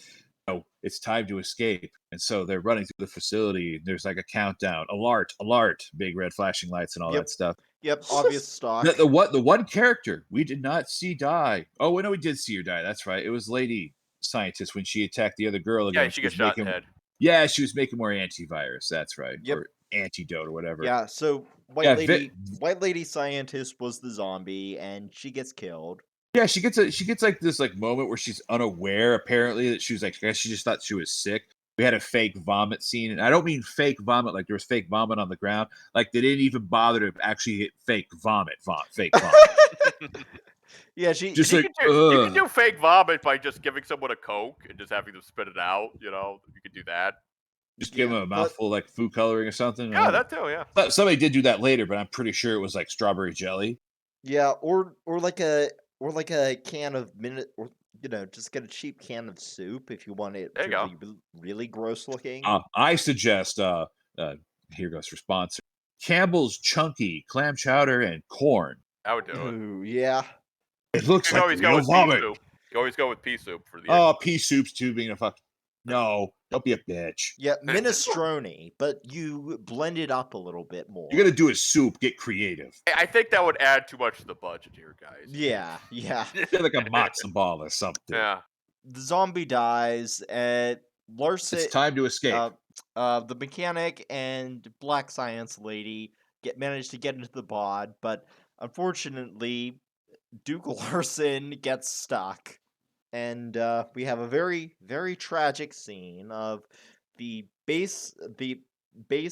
Speaker 3: it's time to escape. And so they're running through the facility. There's like a countdown. Alert, big red flashing lights and all
Speaker 4: Yep.
Speaker 3: that stuff.
Speaker 4: Yep, obvious stock.
Speaker 3: The one character we did not see die. Oh, we know we did see her die. That's right. It was Lady Scientist when she attacked the other girl again.
Speaker 1: Yeah, she got shot in the head.
Speaker 3: Yeah, she was making more antivirus. That's right.
Speaker 4: Yep.
Speaker 3: Or antidote or whatever.
Speaker 4: Yeah, so White Lady Scientist was the zombie, and she gets killed.
Speaker 3: Yeah, she gets like this like moment where she's unaware apparently that she was like, I guess she just thought she was sick. We had a fake vomit scene, and I don't mean fake vomit like there was fake vomit on the ground. Like they didn't even bother to actually hit fake vomit.
Speaker 4: Yeah, she
Speaker 3: just
Speaker 1: You
Speaker 3: like
Speaker 1: can do fake vomit by just giving someone a Coke and just having them spit it out. You could do that.
Speaker 3: just give them a mouthful like food coloring or something.
Speaker 1: Yeah, that too. Yeah.
Speaker 3: But somebody did do that later, but I'm pretty sure it was like strawberry jelly.
Speaker 4: Yeah, or like a can of or just get a cheap can of soup if you want it
Speaker 1: There you
Speaker 4: to be really gross looking.
Speaker 3: I suggest here goes for sponsor. Campbell's Chunky Clam Chowder and Corn.
Speaker 1: I would do it.
Speaker 4: Ooh, yeah.
Speaker 3: It looks
Speaker 1: You
Speaker 3: like
Speaker 1: always go
Speaker 3: real
Speaker 1: with
Speaker 3: vomit.
Speaker 1: pea soup. You always go with pea soup for the.
Speaker 3: Oh, pea soup's too being a fuck. No, don't be a bitch.
Speaker 4: Yeah, minestrone, but you blend it up a little bit more.
Speaker 3: You're gonna do a soup. Get creative.
Speaker 1: I think that would add too much to the budget here, guys.
Speaker 4: Yeah.
Speaker 3: Get like a matzo ball or something.
Speaker 1: Yeah.
Speaker 4: The zombie dies, and Larson.
Speaker 3: It's time to escape.
Speaker 4: The mechanic and Black Science Lady manage to get into the bod, but unfortunately, Duke Larson gets stuck. And we have a very, very tragic scene of the base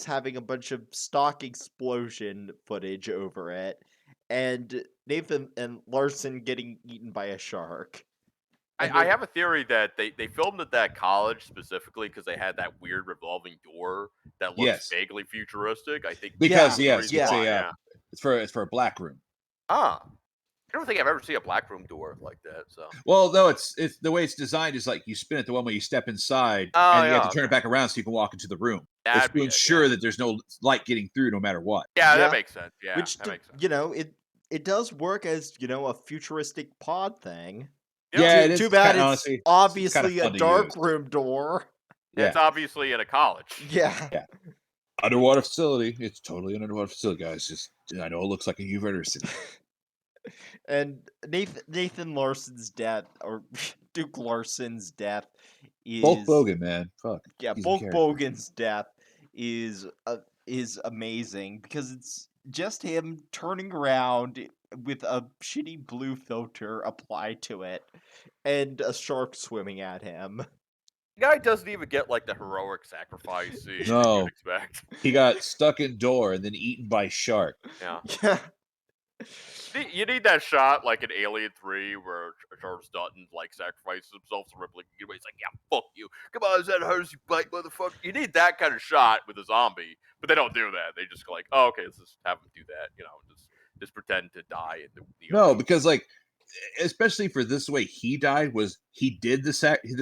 Speaker 4: having a bunch of stock explosion footage over it, and Nathan and Larson getting eaten by a shark.
Speaker 1: I have a theory that they filmed at that college specifically because they had that weird revolving door that looks vaguely futuristic. I think
Speaker 3: because it's for a black room.
Speaker 1: I don't think I've ever seen a black room door like that. So
Speaker 3: well, no, it's the way it's designed is like you spin it the one way you step inside, and you have to turn it back around so you can walk into the room. It's to ensure that there's no light getting through no matter what.
Speaker 1: Yeah, that makes sense. Yeah,
Speaker 4: which
Speaker 1: that makes sense.
Speaker 4: It does work as a futuristic pod thing.
Speaker 3: Yeah, it is.
Speaker 4: Too bad
Speaker 3: it's
Speaker 4: obviously a dark
Speaker 3: use.
Speaker 4: room door.
Speaker 1: Yeah. It's obviously in a college.
Speaker 4: Yeah.
Speaker 3: Underwater facility. It's totally an underwater facility, guys. Just I know it looks like a university.
Speaker 4: And Nathan Larson's death, or Duke Larson's death,
Speaker 3: Bulk
Speaker 4: is
Speaker 3: Bogan, man. Fuck.
Speaker 4: yeah,
Speaker 3: He's a
Speaker 4: Bulk
Speaker 3: character.
Speaker 4: Bogan's death is amazing because it's just him turning around with a shitty blue filter applied to it, and a shark swimming at him.
Speaker 1: The guy doesn't even get like the heroic sacrifice scene
Speaker 3: No.
Speaker 1: you'd expect.
Speaker 3: He got stuck indoor and then eaten by shark.
Speaker 1: Yeah.
Speaker 4: Yeah.
Speaker 1: You need that shot like in Alien 3 where Charles Dutton like sacrifices himself to Ripley. He's like, yeah, fuck you. Come on, is that hers, you bite motherfucker? You need that kind of shot with a zombie, but they don't do that. They just go like, oh, okay, let's just have him do that, just pretend to die.
Speaker 3: No, because like, especially for this way he died was he did the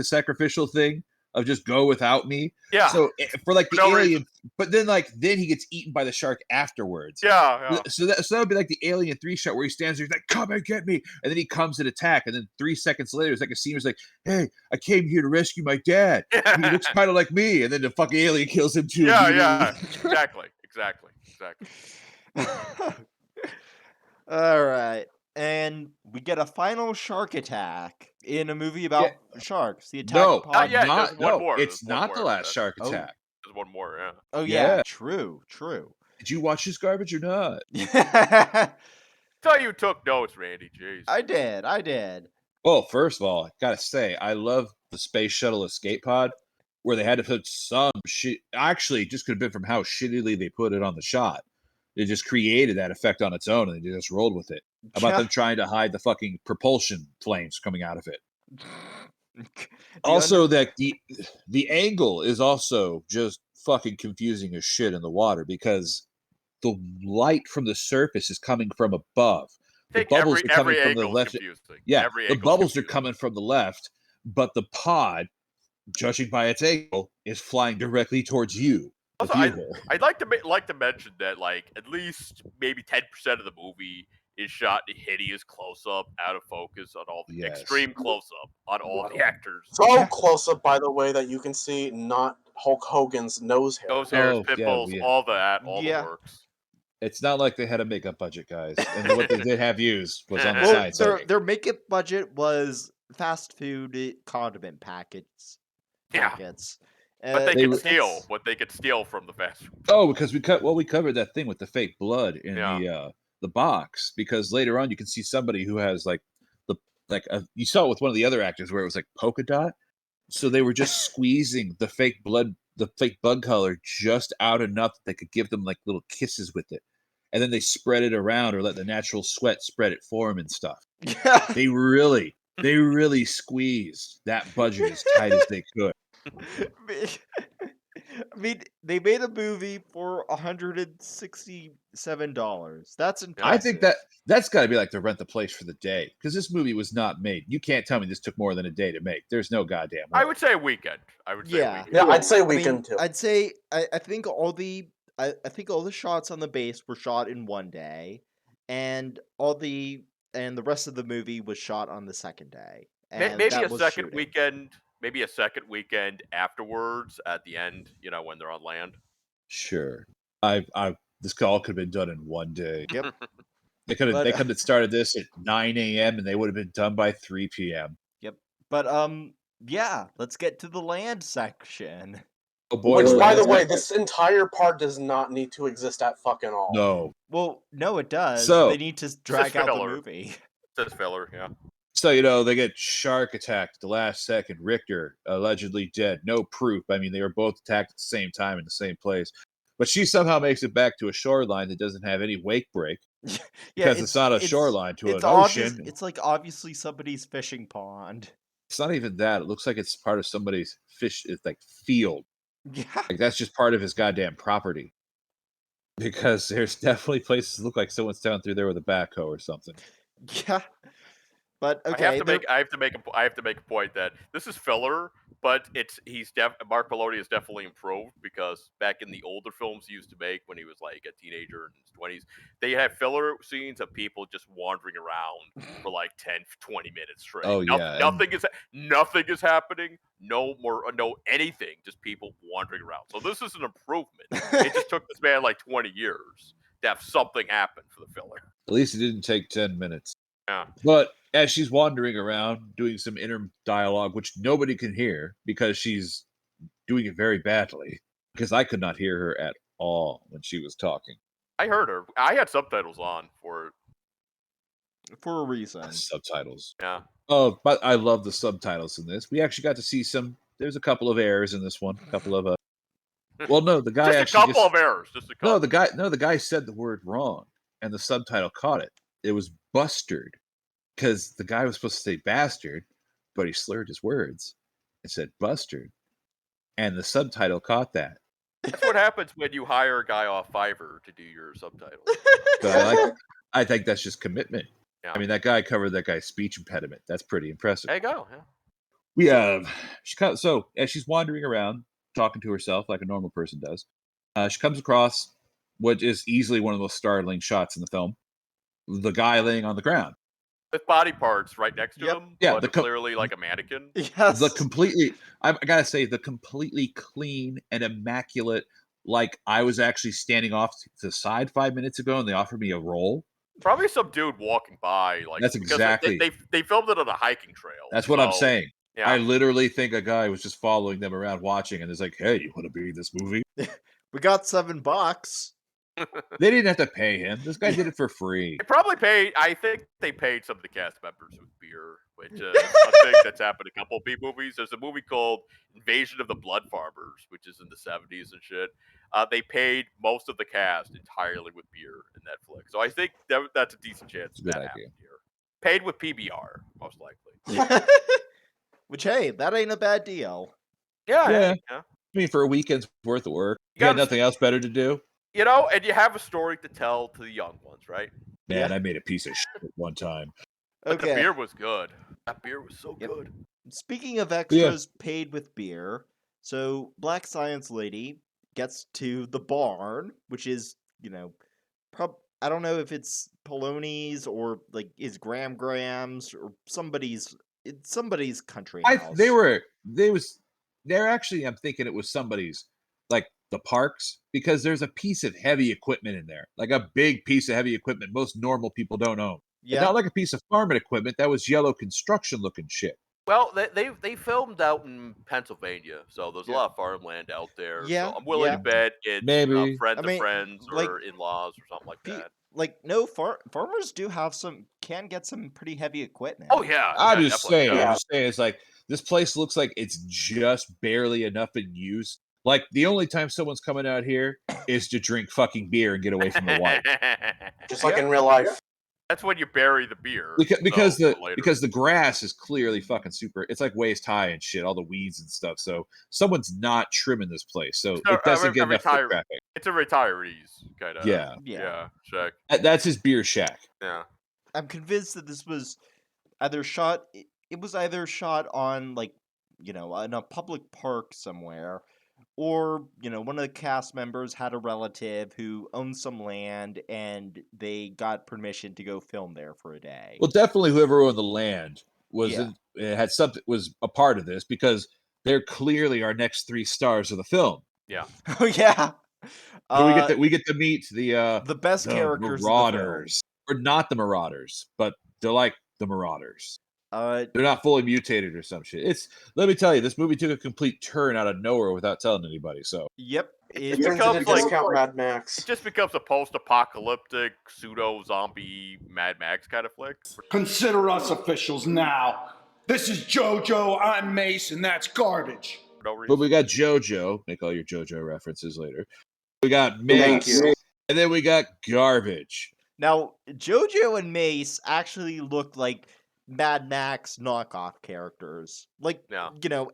Speaker 3: sacrificial thing of just go without me.
Speaker 1: Yeah.
Speaker 3: So for like the
Speaker 1: no
Speaker 3: alien,
Speaker 1: reason.
Speaker 3: but then he gets eaten by the shark afterwards.
Speaker 1: Yeah.
Speaker 3: So that would be like the Alien 3 shot where he stands there, he's like, come and get me. And then he comes and attack. And then 3 seconds later, it's like a scene where it's like, hey, I came here to rescue my dad. He looks kind of like me. And then the fucking alien kills him too.
Speaker 1: Yeah. Exactly.
Speaker 4: All right. And we get a final shark attack in a movie about sharks. The attack
Speaker 3: No,
Speaker 4: pod.
Speaker 1: Not yet.
Speaker 3: not,
Speaker 1: There's one
Speaker 3: no,
Speaker 1: more.
Speaker 3: it's
Speaker 1: There's one
Speaker 3: not
Speaker 1: more
Speaker 3: the
Speaker 1: after
Speaker 3: last
Speaker 1: that.
Speaker 3: shark
Speaker 4: Oh.
Speaker 3: attack.
Speaker 1: There's one more, yeah.
Speaker 4: Oh yeah,
Speaker 3: Yeah.
Speaker 4: true.
Speaker 3: Did you watch this garbage or not?
Speaker 1: Tell you took notes, Randy. Jeez.
Speaker 4: I did.
Speaker 3: Well, first of all, I gotta say, I love the space shuttle escape pod where they had to put some shit. Actually, it just could have been from how shittily they put it on the shot. They just created that effect on its own and they just rolled with it. About them trying to hide the fucking propulsion flames coming out of it. Also, that the angle is also just fucking confusing as shit in the water because the light from the surface is coming from above. The
Speaker 1: Think
Speaker 3: bubbles are coming
Speaker 1: every
Speaker 3: from the
Speaker 1: angle's
Speaker 3: left.
Speaker 1: confusing.
Speaker 3: Yeah,
Speaker 1: Every
Speaker 3: the
Speaker 1: angle's
Speaker 3: bubbles are
Speaker 1: confusing.
Speaker 3: coming from the left, but the pod, judging by its angle, is flying directly towards you. The
Speaker 1: Also,
Speaker 3: viewer.
Speaker 1: I'd like to mention that like at least maybe 10% of the movie is shot in hideous close up, out of focus on all the
Speaker 3: Yes.
Speaker 1: extreme close up on all the actors.
Speaker 2: So close up, by the way, that you can see not Hulk Hogan's nose hair.
Speaker 1: Nose hairs,
Speaker 3: Oh, yeah,
Speaker 1: pimples,
Speaker 3: yeah.
Speaker 1: all the
Speaker 4: Yeah.
Speaker 1: works.
Speaker 3: It's not like they had a makeup budget, guys, and what they did have used was on the
Speaker 4: Well,
Speaker 3: side.
Speaker 4: their makeup budget was fast food condiment packets.
Speaker 1: Yeah.
Speaker 4: Packets.
Speaker 1: But they
Speaker 3: They
Speaker 1: could
Speaker 3: were-
Speaker 1: steal what they could steal from the fast food.
Speaker 3: Oh, because we covered that thing with the fake blood in
Speaker 1: Yeah.
Speaker 3: the box. Because later on, you can see somebody who has you saw it with one of the other actors where it was like polka dot. So they were just squeezing the fake blood, the fake bug color just out enough that they could give them like little kisses with it, and then they spread it around or let the natural sweat spread it for them and stuff. They really squeezed that budget as tight as they could.
Speaker 4: I mean, they made a movie for $167. That's impressive.
Speaker 3: I think that's got to be like the rent the place for the day because this movie was not made. You can't tell me this took more than a day to make. There's no goddamn way.
Speaker 1: I would say a weekend.
Speaker 4: Yeah.
Speaker 2: Yeah, I'd say
Speaker 4: I mean,
Speaker 2: weekend too.
Speaker 4: I'd say I think all the shots on the base were shot in one day, and the rest of the movie was shot on the second day. And
Speaker 1: Maybe
Speaker 4: that
Speaker 1: a
Speaker 4: was
Speaker 1: second
Speaker 4: shooting.
Speaker 1: weekend. Maybe a second weekend afterwards at the end. When they're on land.
Speaker 3: Sure. This all could have been done in one day.
Speaker 4: Yep.
Speaker 3: They could
Speaker 4: But-
Speaker 3: have started this at 9 a.m. and they would have been done by 3 p.m.
Speaker 4: Yep. But yeah, let's get to the land section.
Speaker 3: Oh boy!
Speaker 2: Which,
Speaker 3: the
Speaker 2: by the
Speaker 3: last
Speaker 2: way,
Speaker 3: one-
Speaker 2: this entire part does not need to exist at fucking all.
Speaker 3: no.
Speaker 4: Well, no, it does.
Speaker 3: So-
Speaker 4: They need to drag out the
Speaker 1: filler.
Speaker 4: movie.
Speaker 1: Says filler. Yeah.
Speaker 3: So they get shark attacked at the last second. Richter allegedly dead. No proof. I mean, they were both attacked at the same time in the same place. But she somehow makes it back to a shoreline that doesn't have any wake break because it's not a shoreline to an ocean.
Speaker 4: It's like obviously somebody's fishing pond.
Speaker 3: It's not even that. It looks like it's part of somebody's field.
Speaker 4: Yeah.
Speaker 3: Like that's just part of his goddamn property. Because there's definitely places that look like someone's down through there with a backhoe or something.
Speaker 4: Yeah. But okay,
Speaker 1: I have to make a point that this is filler, but Mark Maloney is definitely improved because back in the older films he used to make when he was like a teenager in his 20s, they have filler scenes of people just wandering around for like 10, 20 minutes straight.
Speaker 3: Oh, yeah,
Speaker 1: Nothing is happening. No anything. Just people wandering around. So this is an improvement. It just took this man like 20 years to have something happen for the filler.
Speaker 3: At least it didn't take 10 minutes.
Speaker 1: Yeah.
Speaker 3: But as she's wandering around doing some inner dialogue, which nobody can hear because she's doing it very badly, because I could not hear her at all when she was talking.
Speaker 1: I heard her. I had subtitles on for it.
Speaker 4: For a reason.
Speaker 3: Subtitles.
Speaker 1: Yeah.
Speaker 3: Oh, but I love the subtitles in this. We actually got to see some. There's a couple of errors in this one. A couple of. Well, no, the guy
Speaker 1: Just a
Speaker 3: actually
Speaker 1: couple of errors. Just a couple.
Speaker 3: No, the guy said the word wrong, and the subtitle caught it. It was bustard, because the guy was supposed to say bastard, but he slurred his words and said bustard, and the subtitle caught that.
Speaker 1: That's what happens when you hire a guy off Fiverr to do your subtitles.
Speaker 3: So I think that's just commitment.
Speaker 1: Yeah.
Speaker 3: I mean, that guy covered that guy's speech impediment. That's pretty impressive.
Speaker 1: There you go. Yeah.
Speaker 3: We have so as she's wandering around talking to herself like a normal person does, she comes across what is easily one of the most startling shots in the film: the guy laying on the ground.
Speaker 1: With body parts right next to
Speaker 4: Yep.
Speaker 1: him.
Speaker 3: Yeah,
Speaker 1: But clearly like a mannequin.
Speaker 4: Yes.
Speaker 3: The completely, I gotta say, the completely clean and immaculate. Like I was actually standing off to the side 5 minutes ago, and they offered me a roll.
Speaker 1: Probably some dude walking by. Like
Speaker 3: That's
Speaker 1: because
Speaker 3: exactly.
Speaker 1: they filmed it on a hiking trail.
Speaker 3: That's what I'm
Speaker 1: so,
Speaker 3: saying.
Speaker 1: Yeah.
Speaker 3: I literally think a guy was just following them around watching, and is like, "Hey, you want to be in this movie?"
Speaker 4: We got $7.
Speaker 3: They didn't have to pay him. This guy did it for free.
Speaker 1: They probably paid. I think they paid some of the cast members with beer, which is a thing that's happened in a couple of B movies. There's a movie called Invasion of the Blood Farmers, which is in the 70s and shit. They paid most of the cast entirely with beer in that flick. So I think that's a decent chance
Speaker 3: It's a good
Speaker 1: that
Speaker 3: idea.
Speaker 1: happened here. Paid with PBR, most likely.
Speaker 4: Which, hey, that ain't a bad deal.
Speaker 1: Yeah.
Speaker 3: I mean, for a weekend's worth of work,
Speaker 1: You
Speaker 3: you had
Speaker 1: gotta-
Speaker 3: nothing else better to do.
Speaker 1: You know, and you have a story to tell to the young ones, right?
Speaker 3: Man,
Speaker 4: Yeah.
Speaker 3: I made a piece of shit one time.
Speaker 1: But the
Speaker 4: Okay.
Speaker 1: beer was good. That beer was so
Speaker 4: Yep.
Speaker 1: good.
Speaker 4: Speaking of extras paid with beer, so Black Science Lady gets to the barn, which is, I don't know if it's Poloni's or like is Graham Graham's or somebody's country house.
Speaker 3: They're actually, I'm thinking it was somebody's, like the parks, because there's a piece of heavy equipment in there, like a big piece of heavy equipment most normal people don't own.
Speaker 4: Yeah.
Speaker 3: Not like a piece of farming equipment. That was yellow construction looking shit.
Speaker 1: Well, they filmed out in Pennsylvania, so there's a lot of farmland out there.
Speaker 4: Yeah,
Speaker 1: So I'm willing
Speaker 4: yeah.
Speaker 1: to bet it's
Speaker 3: Maybe.
Speaker 1: friends
Speaker 4: I mean,
Speaker 1: of friends
Speaker 4: like,
Speaker 1: or in-laws or something like that.
Speaker 4: Like no farmers do have can get some pretty heavy equipment.
Speaker 1: Oh yeah,
Speaker 3: I'm
Speaker 1: yeah,
Speaker 3: just
Speaker 1: definitely,
Speaker 3: saying.
Speaker 1: yeah.
Speaker 3: I'm just saying. It's like this place looks like it's just barely enough in use. Like the only time someone's coming out here is to drink fucking beer and get away from the wife.
Speaker 2: Just like in real life.
Speaker 1: That's when you bury the beer.
Speaker 3: Because
Speaker 1: so, for later.
Speaker 3: the grass is clearly fucking super. It's like waist high and shit, all the weeds and stuff. So someone's not trimming this place, so it doesn't get enough foot traffic.
Speaker 1: It's a retirees kind of.
Speaker 3: Yeah.
Speaker 1: Shack.
Speaker 3: That's his beer shack.
Speaker 1: Yeah.
Speaker 4: I'm convinced that this was either shot. It was either shot on like in a public park somewhere, or one of the cast members had a relative who owned some land and they got permission to go film there for a day.
Speaker 3: Well, definitely whoever owned the land was was a part of this, because they're clearly our next 3 stars of the film.
Speaker 1: Yeah.
Speaker 4: Oh yeah.
Speaker 3: So we get to meet the
Speaker 4: best characters
Speaker 3: Marauders, or not the Marauders, but they're like the Marauders.
Speaker 4: They're
Speaker 3: not fully mutated or some shit. Let me tell you, this movie took a complete turn out of nowhere without telling anybody. So
Speaker 4: yep,
Speaker 2: it becomes discount Mad Max.
Speaker 1: It just becomes a post-apocalyptic pseudo-zombie Mad Max kind of flick.
Speaker 6: Consider us officials now. This is JoJo, I'm Mace, and that's garbage.
Speaker 1: No reason.
Speaker 3: But we got JoJo. Make all your JoJo references later. We got Mace.
Speaker 2: Thank you.
Speaker 3: And then we got Garbage.
Speaker 4: Now, JoJo and Mace actually looked like Mad Max knockoff characters. Like,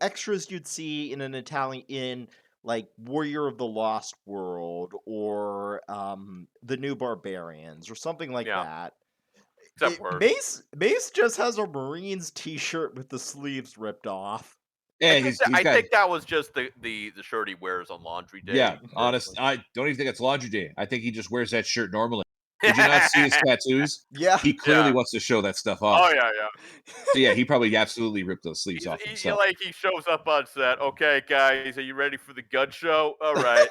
Speaker 4: extras you'd see in an Italian, like Warrior of the Lost World or The New Barbarians or something like that. Mace just has a Marines t-shirt with the sleeves ripped off.
Speaker 3: Yeah,
Speaker 1: I think that was just the shirt he wears on laundry day.
Speaker 3: Yeah, honest. I don't even think it's laundry day. I think he just wears that shirt normally. Did you not see his tattoos?
Speaker 4: Yeah.
Speaker 3: He clearly wants to show that stuff off.
Speaker 1: Oh, yeah.
Speaker 3: So, yeah, he probably absolutely ripped those sleeves off himself.
Speaker 1: He shows up on set. Okay, guys, are you ready for the gun show? All right.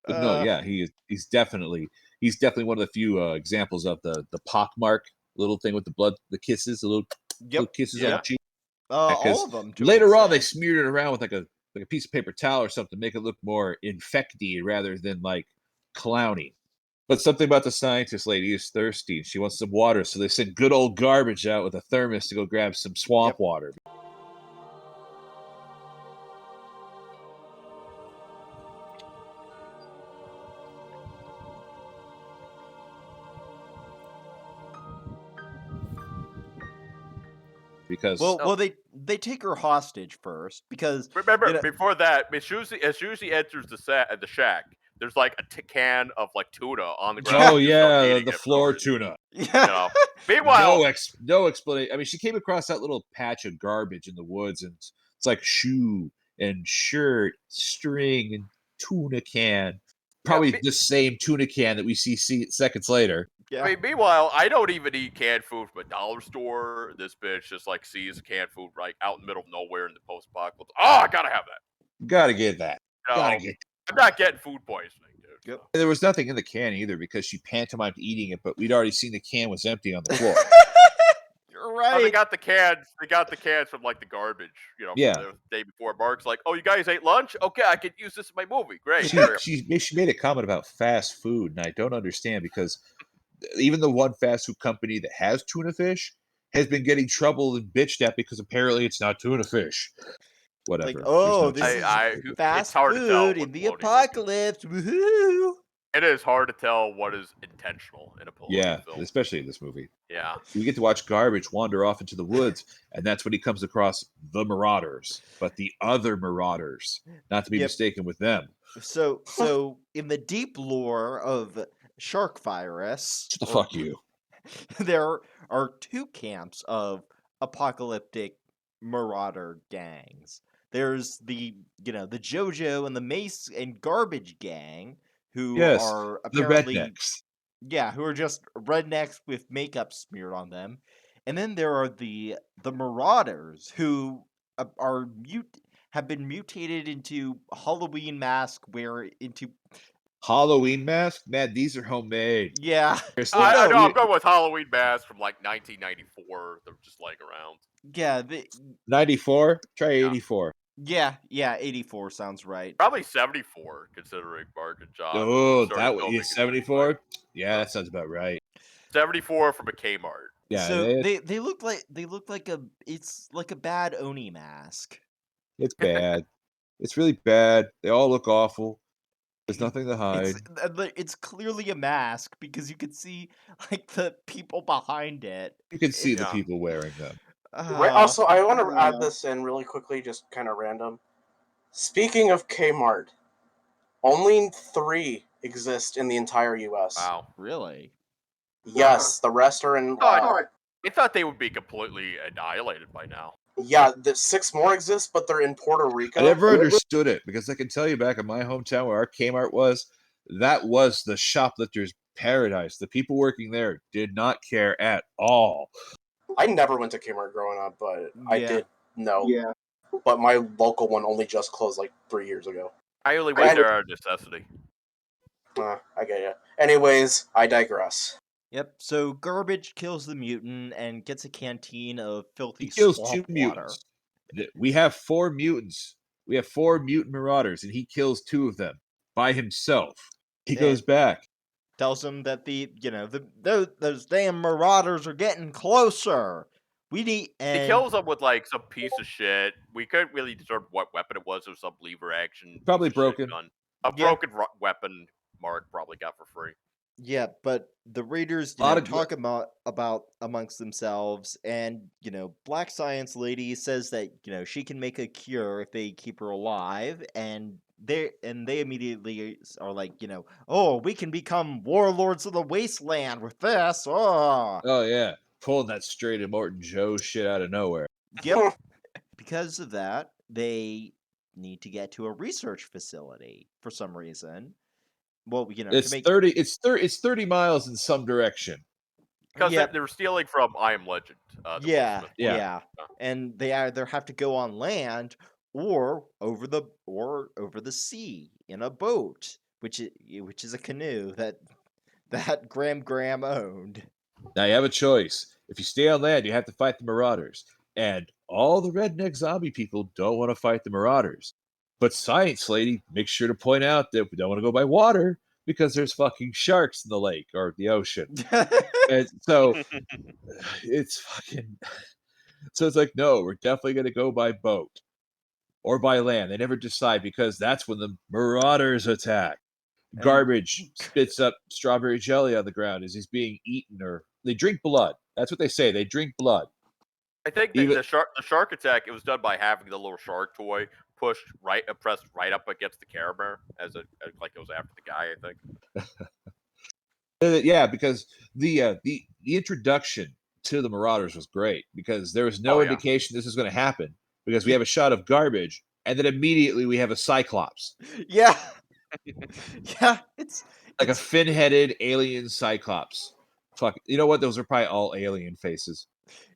Speaker 3: But no, yeah, he's definitely... he's definitely one of the few examples of the pock mark little thing with the blood, the kisses, the little kisses on
Speaker 1: Yeah.
Speaker 3: the cheek.
Speaker 4: All of them. to an
Speaker 3: Later on, they
Speaker 4: extent.
Speaker 3: smeared it around with like a piece of paper towel or something, to make it look more infecty rather than like clowny. But something about the scientist lady is thirsty. She wants some water, so they send good old Garbage out with a thermos to go grab some swamp
Speaker 4: Yep.
Speaker 3: water. Because
Speaker 4: Well, they take her hostage first because
Speaker 1: Remember,
Speaker 4: you know-
Speaker 1: before that, as soon as she enters the shack, there's like a can of like tuna on the ground.
Speaker 3: oh
Speaker 1: She just starts
Speaker 3: yeah,
Speaker 1: eating
Speaker 3: the
Speaker 1: it for
Speaker 3: floor
Speaker 1: no reason,
Speaker 3: tuna.
Speaker 1: You know. Meanwhile,
Speaker 3: No explanation. I mean, she came across that little patch of garbage in the woods, and it's like shoe and shirt, string, and tuna can. Probably
Speaker 1: me-
Speaker 3: the same tuna can that we see seconds later.
Speaker 4: yeah.
Speaker 1: I mean, meanwhile, I don't even eat canned food from a dollar store. This bitch just like sees canned food right out in the middle of nowhere in the post-apocalypse. Oh, I gotta have that.
Speaker 3: Gotta get that.
Speaker 1: You know,
Speaker 3: Gotta get.
Speaker 1: I'm not getting food poisoning, dude.
Speaker 4: Yep.
Speaker 1: so.
Speaker 3: There was nothing in the can either because she pantomimed eating it, but we'd already seen the can was empty on the floor.
Speaker 4: You're
Speaker 1: Oh, they
Speaker 4: right.
Speaker 1: got the cans. They got the cans from like the garbage, from
Speaker 3: Yeah.
Speaker 1: the day before. Mark's like, "Oh, you guys ate lunch? Okay, I could use this in my movie. Great."
Speaker 3: She made a comment about fast food, and I don't understand because even the one fast food company that has tuna fish has been getting trouble and bitched at because apparently it's not tuna fish. Whatever.
Speaker 4: Like,
Speaker 3: There's
Speaker 4: oh,
Speaker 3: no
Speaker 4: this
Speaker 3: tuna
Speaker 4: is
Speaker 3: fish.
Speaker 1: it's
Speaker 4: fast
Speaker 1: hard to tell
Speaker 4: food in
Speaker 1: what
Speaker 4: the
Speaker 1: Polonium is.
Speaker 4: apocalypse. Woohoo!
Speaker 1: It is hard to tell what is intentional in a
Speaker 3: Yeah,
Speaker 1: Polonium film.
Speaker 3: especially in this movie.
Speaker 1: Yeah.
Speaker 3: We get to watch Garbage wander off into the woods, and that's when he comes across the Marauders, but the other Marauders, not to be
Speaker 4: Yep.
Speaker 3: mistaken with them.
Speaker 4: So in the deep lore of shark virus,
Speaker 3: Shut the fuck you.
Speaker 4: there are two camps of apocalyptic marauder gangs. There's the JoJo and the Mace and Garbage gang, who
Speaker 3: Yes,
Speaker 4: are
Speaker 3: the
Speaker 4: apparently
Speaker 3: rednecks.
Speaker 4: who are just rednecks with makeup smeared on them. And then there are the Marauders, who have been mutated into Halloween mask into
Speaker 3: Halloween mask? Man, these are homemade.
Speaker 4: yeah.
Speaker 3: Seriously.
Speaker 4: Well,
Speaker 1: I
Speaker 4: no,
Speaker 1: know. I'm going with Halloween masks from like 1994. They're just laying around.
Speaker 4: yeah,
Speaker 3: 94? Try 84.
Speaker 4: yeah, 84 sounds right.
Speaker 1: Probably 74, considering Mark and John.
Speaker 3: Oh,
Speaker 1: started
Speaker 3: that
Speaker 1: filming
Speaker 3: was
Speaker 1: in
Speaker 3: 74? Yeah, that sounds about right.
Speaker 1: 74 from a Kmart.
Speaker 3: Yeah,
Speaker 4: So they look like it's like a bad Oni mask.
Speaker 3: it's bad. It's really bad. They all look awful. There's nothing to hide.
Speaker 4: It's clearly a mask because you can see like the people behind it.
Speaker 3: You can see the
Speaker 1: Yeah.
Speaker 3: people wearing them.
Speaker 2: Right, also, I want to add this in really quickly, just kind of random. Speaking of Kmart, only 3 exist in the entire U.S.
Speaker 1: Wow.
Speaker 4: Really?
Speaker 2: Yes, the rest are in.
Speaker 1: I thought they would be completely annihilated by now.
Speaker 2: Yeah, the 6 more exist, but they're in Puerto Rico.
Speaker 3: I never understood it because I can tell you back in my hometown where our Kmart was, that was the shoplifter's paradise. The people working there did not care at all.
Speaker 2: I never went to Kmart growing up, but I
Speaker 4: Yeah.
Speaker 2: did know. Yeah. But my local one only just closed like 3 years ago.
Speaker 1: I only went there out of necessity.
Speaker 2: I get you. Anyways, I digress.
Speaker 4: Yep. So Garbage kills the mutant and gets a canteen of filthy
Speaker 3: He kills
Speaker 4: swamp
Speaker 3: 2
Speaker 4: water.
Speaker 3: mutants. We have 4 mutants. We have 4 mutant marauders, and he kills 2 of them by himself. He goes back.
Speaker 4: Tells them that those damn marauders are getting closer. We need. And
Speaker 1: He kills them with like some piece of shit. We couldn't really determine what weapon it was. It was some lever action.
Speaker 3: Probably
Speaker 1: piece of shit
Speaker 3: broken.
Speaker 1: gun. A
Speaker 4: Yeah.
Speaker 1: broken weapon Mark probably got for free.
Speaker 4: Yeah, but the Raiders
Speaker 3: Lot of
Speaker 4: talk about amongst themselves, and Black Science Lady says that she can make a cure if they keep her alive, and they immediately are like, oh, we can become warlords of the wasteland with this. Oh,
Speaker 3: Oh, yeah. Pulling that straight Immortan Joe shit out of nowhere.
Speaker 4: yep. Because of that, they need to get to a research facility for some reason. Well,
Speaker 3: It's 30 miles in some direction.
Speaker 1: Because
Speaker 4: Yep.
Speaker 1: they were stealing from I Am Legend. The Will
Speaker 4: Yeah,
Speaker 1: Smith
Speaker 3: Yeah.
Speaker 1: one.
Speaker 4: yeah, and they either have to go on land or over the sea in a boat, which is a canoe that that Graham owned.
Speaker 3: Now you have a choice. If you stay on land, you have to fight the Marauders. And all the redneck zombie people don't want to fight the Marauders. But Science Lady makes sure to point out that we don't want to go by water because there's fucking sharks in the lake or the ocean. And so it's fucking. So it's like, no, we're definitely going to go by boat or by land. They never decide because that's when the Marauders attack. Garbage spits up strawberry jelly on the ground as he's being eaten, or they drink blood. That's what they say. They drink blood.
Speaker 1: I think the shark attack, it was done by having the little shark toy pressed right up against the Care Bear like it was after the guy. I think.
Speaker 3: Yeah, because the introduction to the Marauders was great because there was no indication this was going to happen because we have a shot of garbage and then immediately we have a Cyclops.
Speaker 4: Yeah. Yeah, it's
Speaker 3: like a fin-headed alien Cyclops. Fuck, you know what? Those are probably all alien faces.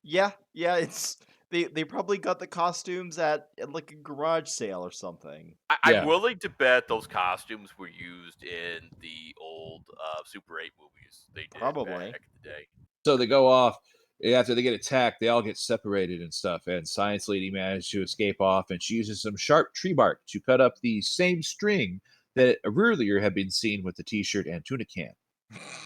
Speaker 4: Yeah, it's they probably got the costumes at like a garage sale or something.
Speaker 1: I'm willing to bet those costumes were used in the old Super 8 movies. They did
Speaker 4: Probably
Speaker 1: back in the day.
Speaker 3: So they go off. After they get attacked, they all get separated and stuff. And Science Lady managed to escape off, and she uses some sharp tree bark to cut up the same string that earlier had been seen with the T-shirt and tuna can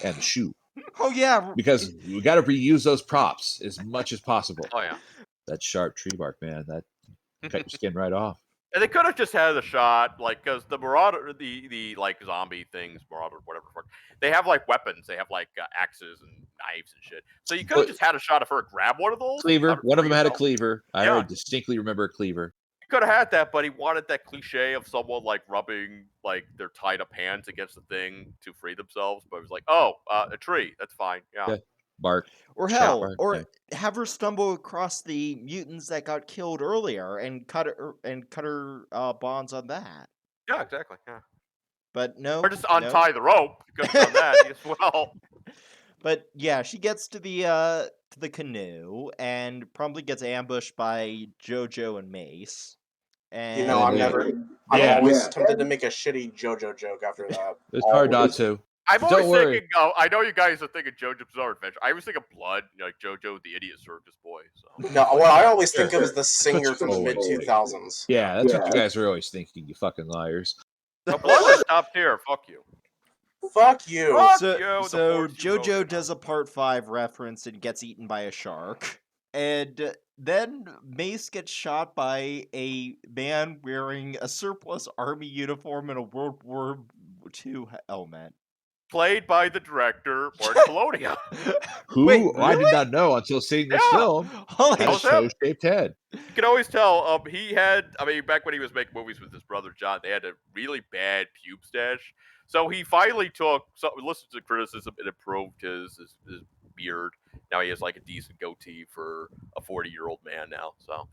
Speaker 3: and the shoe.
Speaker 4: Oh yeah,
Speaker 3: because we got to reuse those props as much as possible.
Speaker 1: Oh yeah,
Speaker 3: that sharp tree bark, man, that cut your skin right off.
Speaker 1: And they could have just had a shot, like, because the Marauder, the like zombie things, Marauder, whatever, they have like weapons. They have like axes and knives and shit. So you could have just had a shot of her grab one of those.
Speaker 3: Cleaver. One of them had a cleaver. I distinctly remember a cleaver.
Speaker 1: You could have had that, but he wanted that cliche of someone like rubbing like their tied up hands against the thing to free themselves. But it was like, oh, a tree. That's fine. Yeah.
Speaker 3: Bark.
Speaker 4: Or hell, or have her stumble across the mutants that got killed earlier and cut her bonds on that.
Speaker 1: Yeah, exactly. Yeah.
Speaker 4: But no.
Speaker 1: Or just untie the rope. You could have done that as well.
Speaker 4: But yeah, she gets to the canoe and promptly gets ambushed by JoJo and Mace. And
Speaker 2: I'm always tempted to make a shitty JoJo joke after that.
Speaker 3: It's hard not to.
Speaker 1: I'm always thinking. I know you guys are thinking JoJo's Bizarre Adventure. I always think of Blood, like JoJo the Idiot Circus Boy. So.
Speaker 2: No, what I always think of is the singer from the mid 2000s.
Speaker 3: Yeah, that's what you guys are always thinking. You fucking liars.
Speaker 1: The Blood is top tier. Fuck you.
Speaker 2: Fuck you.
Speaker 4: So JoJo does a Part 5 reference and gets eaten by a shark. And then Mace gets shot by a man wearing a surplus army uniform and a World War II helmet.
Speaker 1: Played by the director, Martin Polonia.
Speaker 3: Who I did not know until seeing this film. Has a toe-shaped head.
Speaker 1: You can always tell he had, back when he was making movies with his brother John, they had a really bad pube stash. So he finally listened to criticism and improved his beard. Now he has like a decent goatee for a 40-year-old man now. So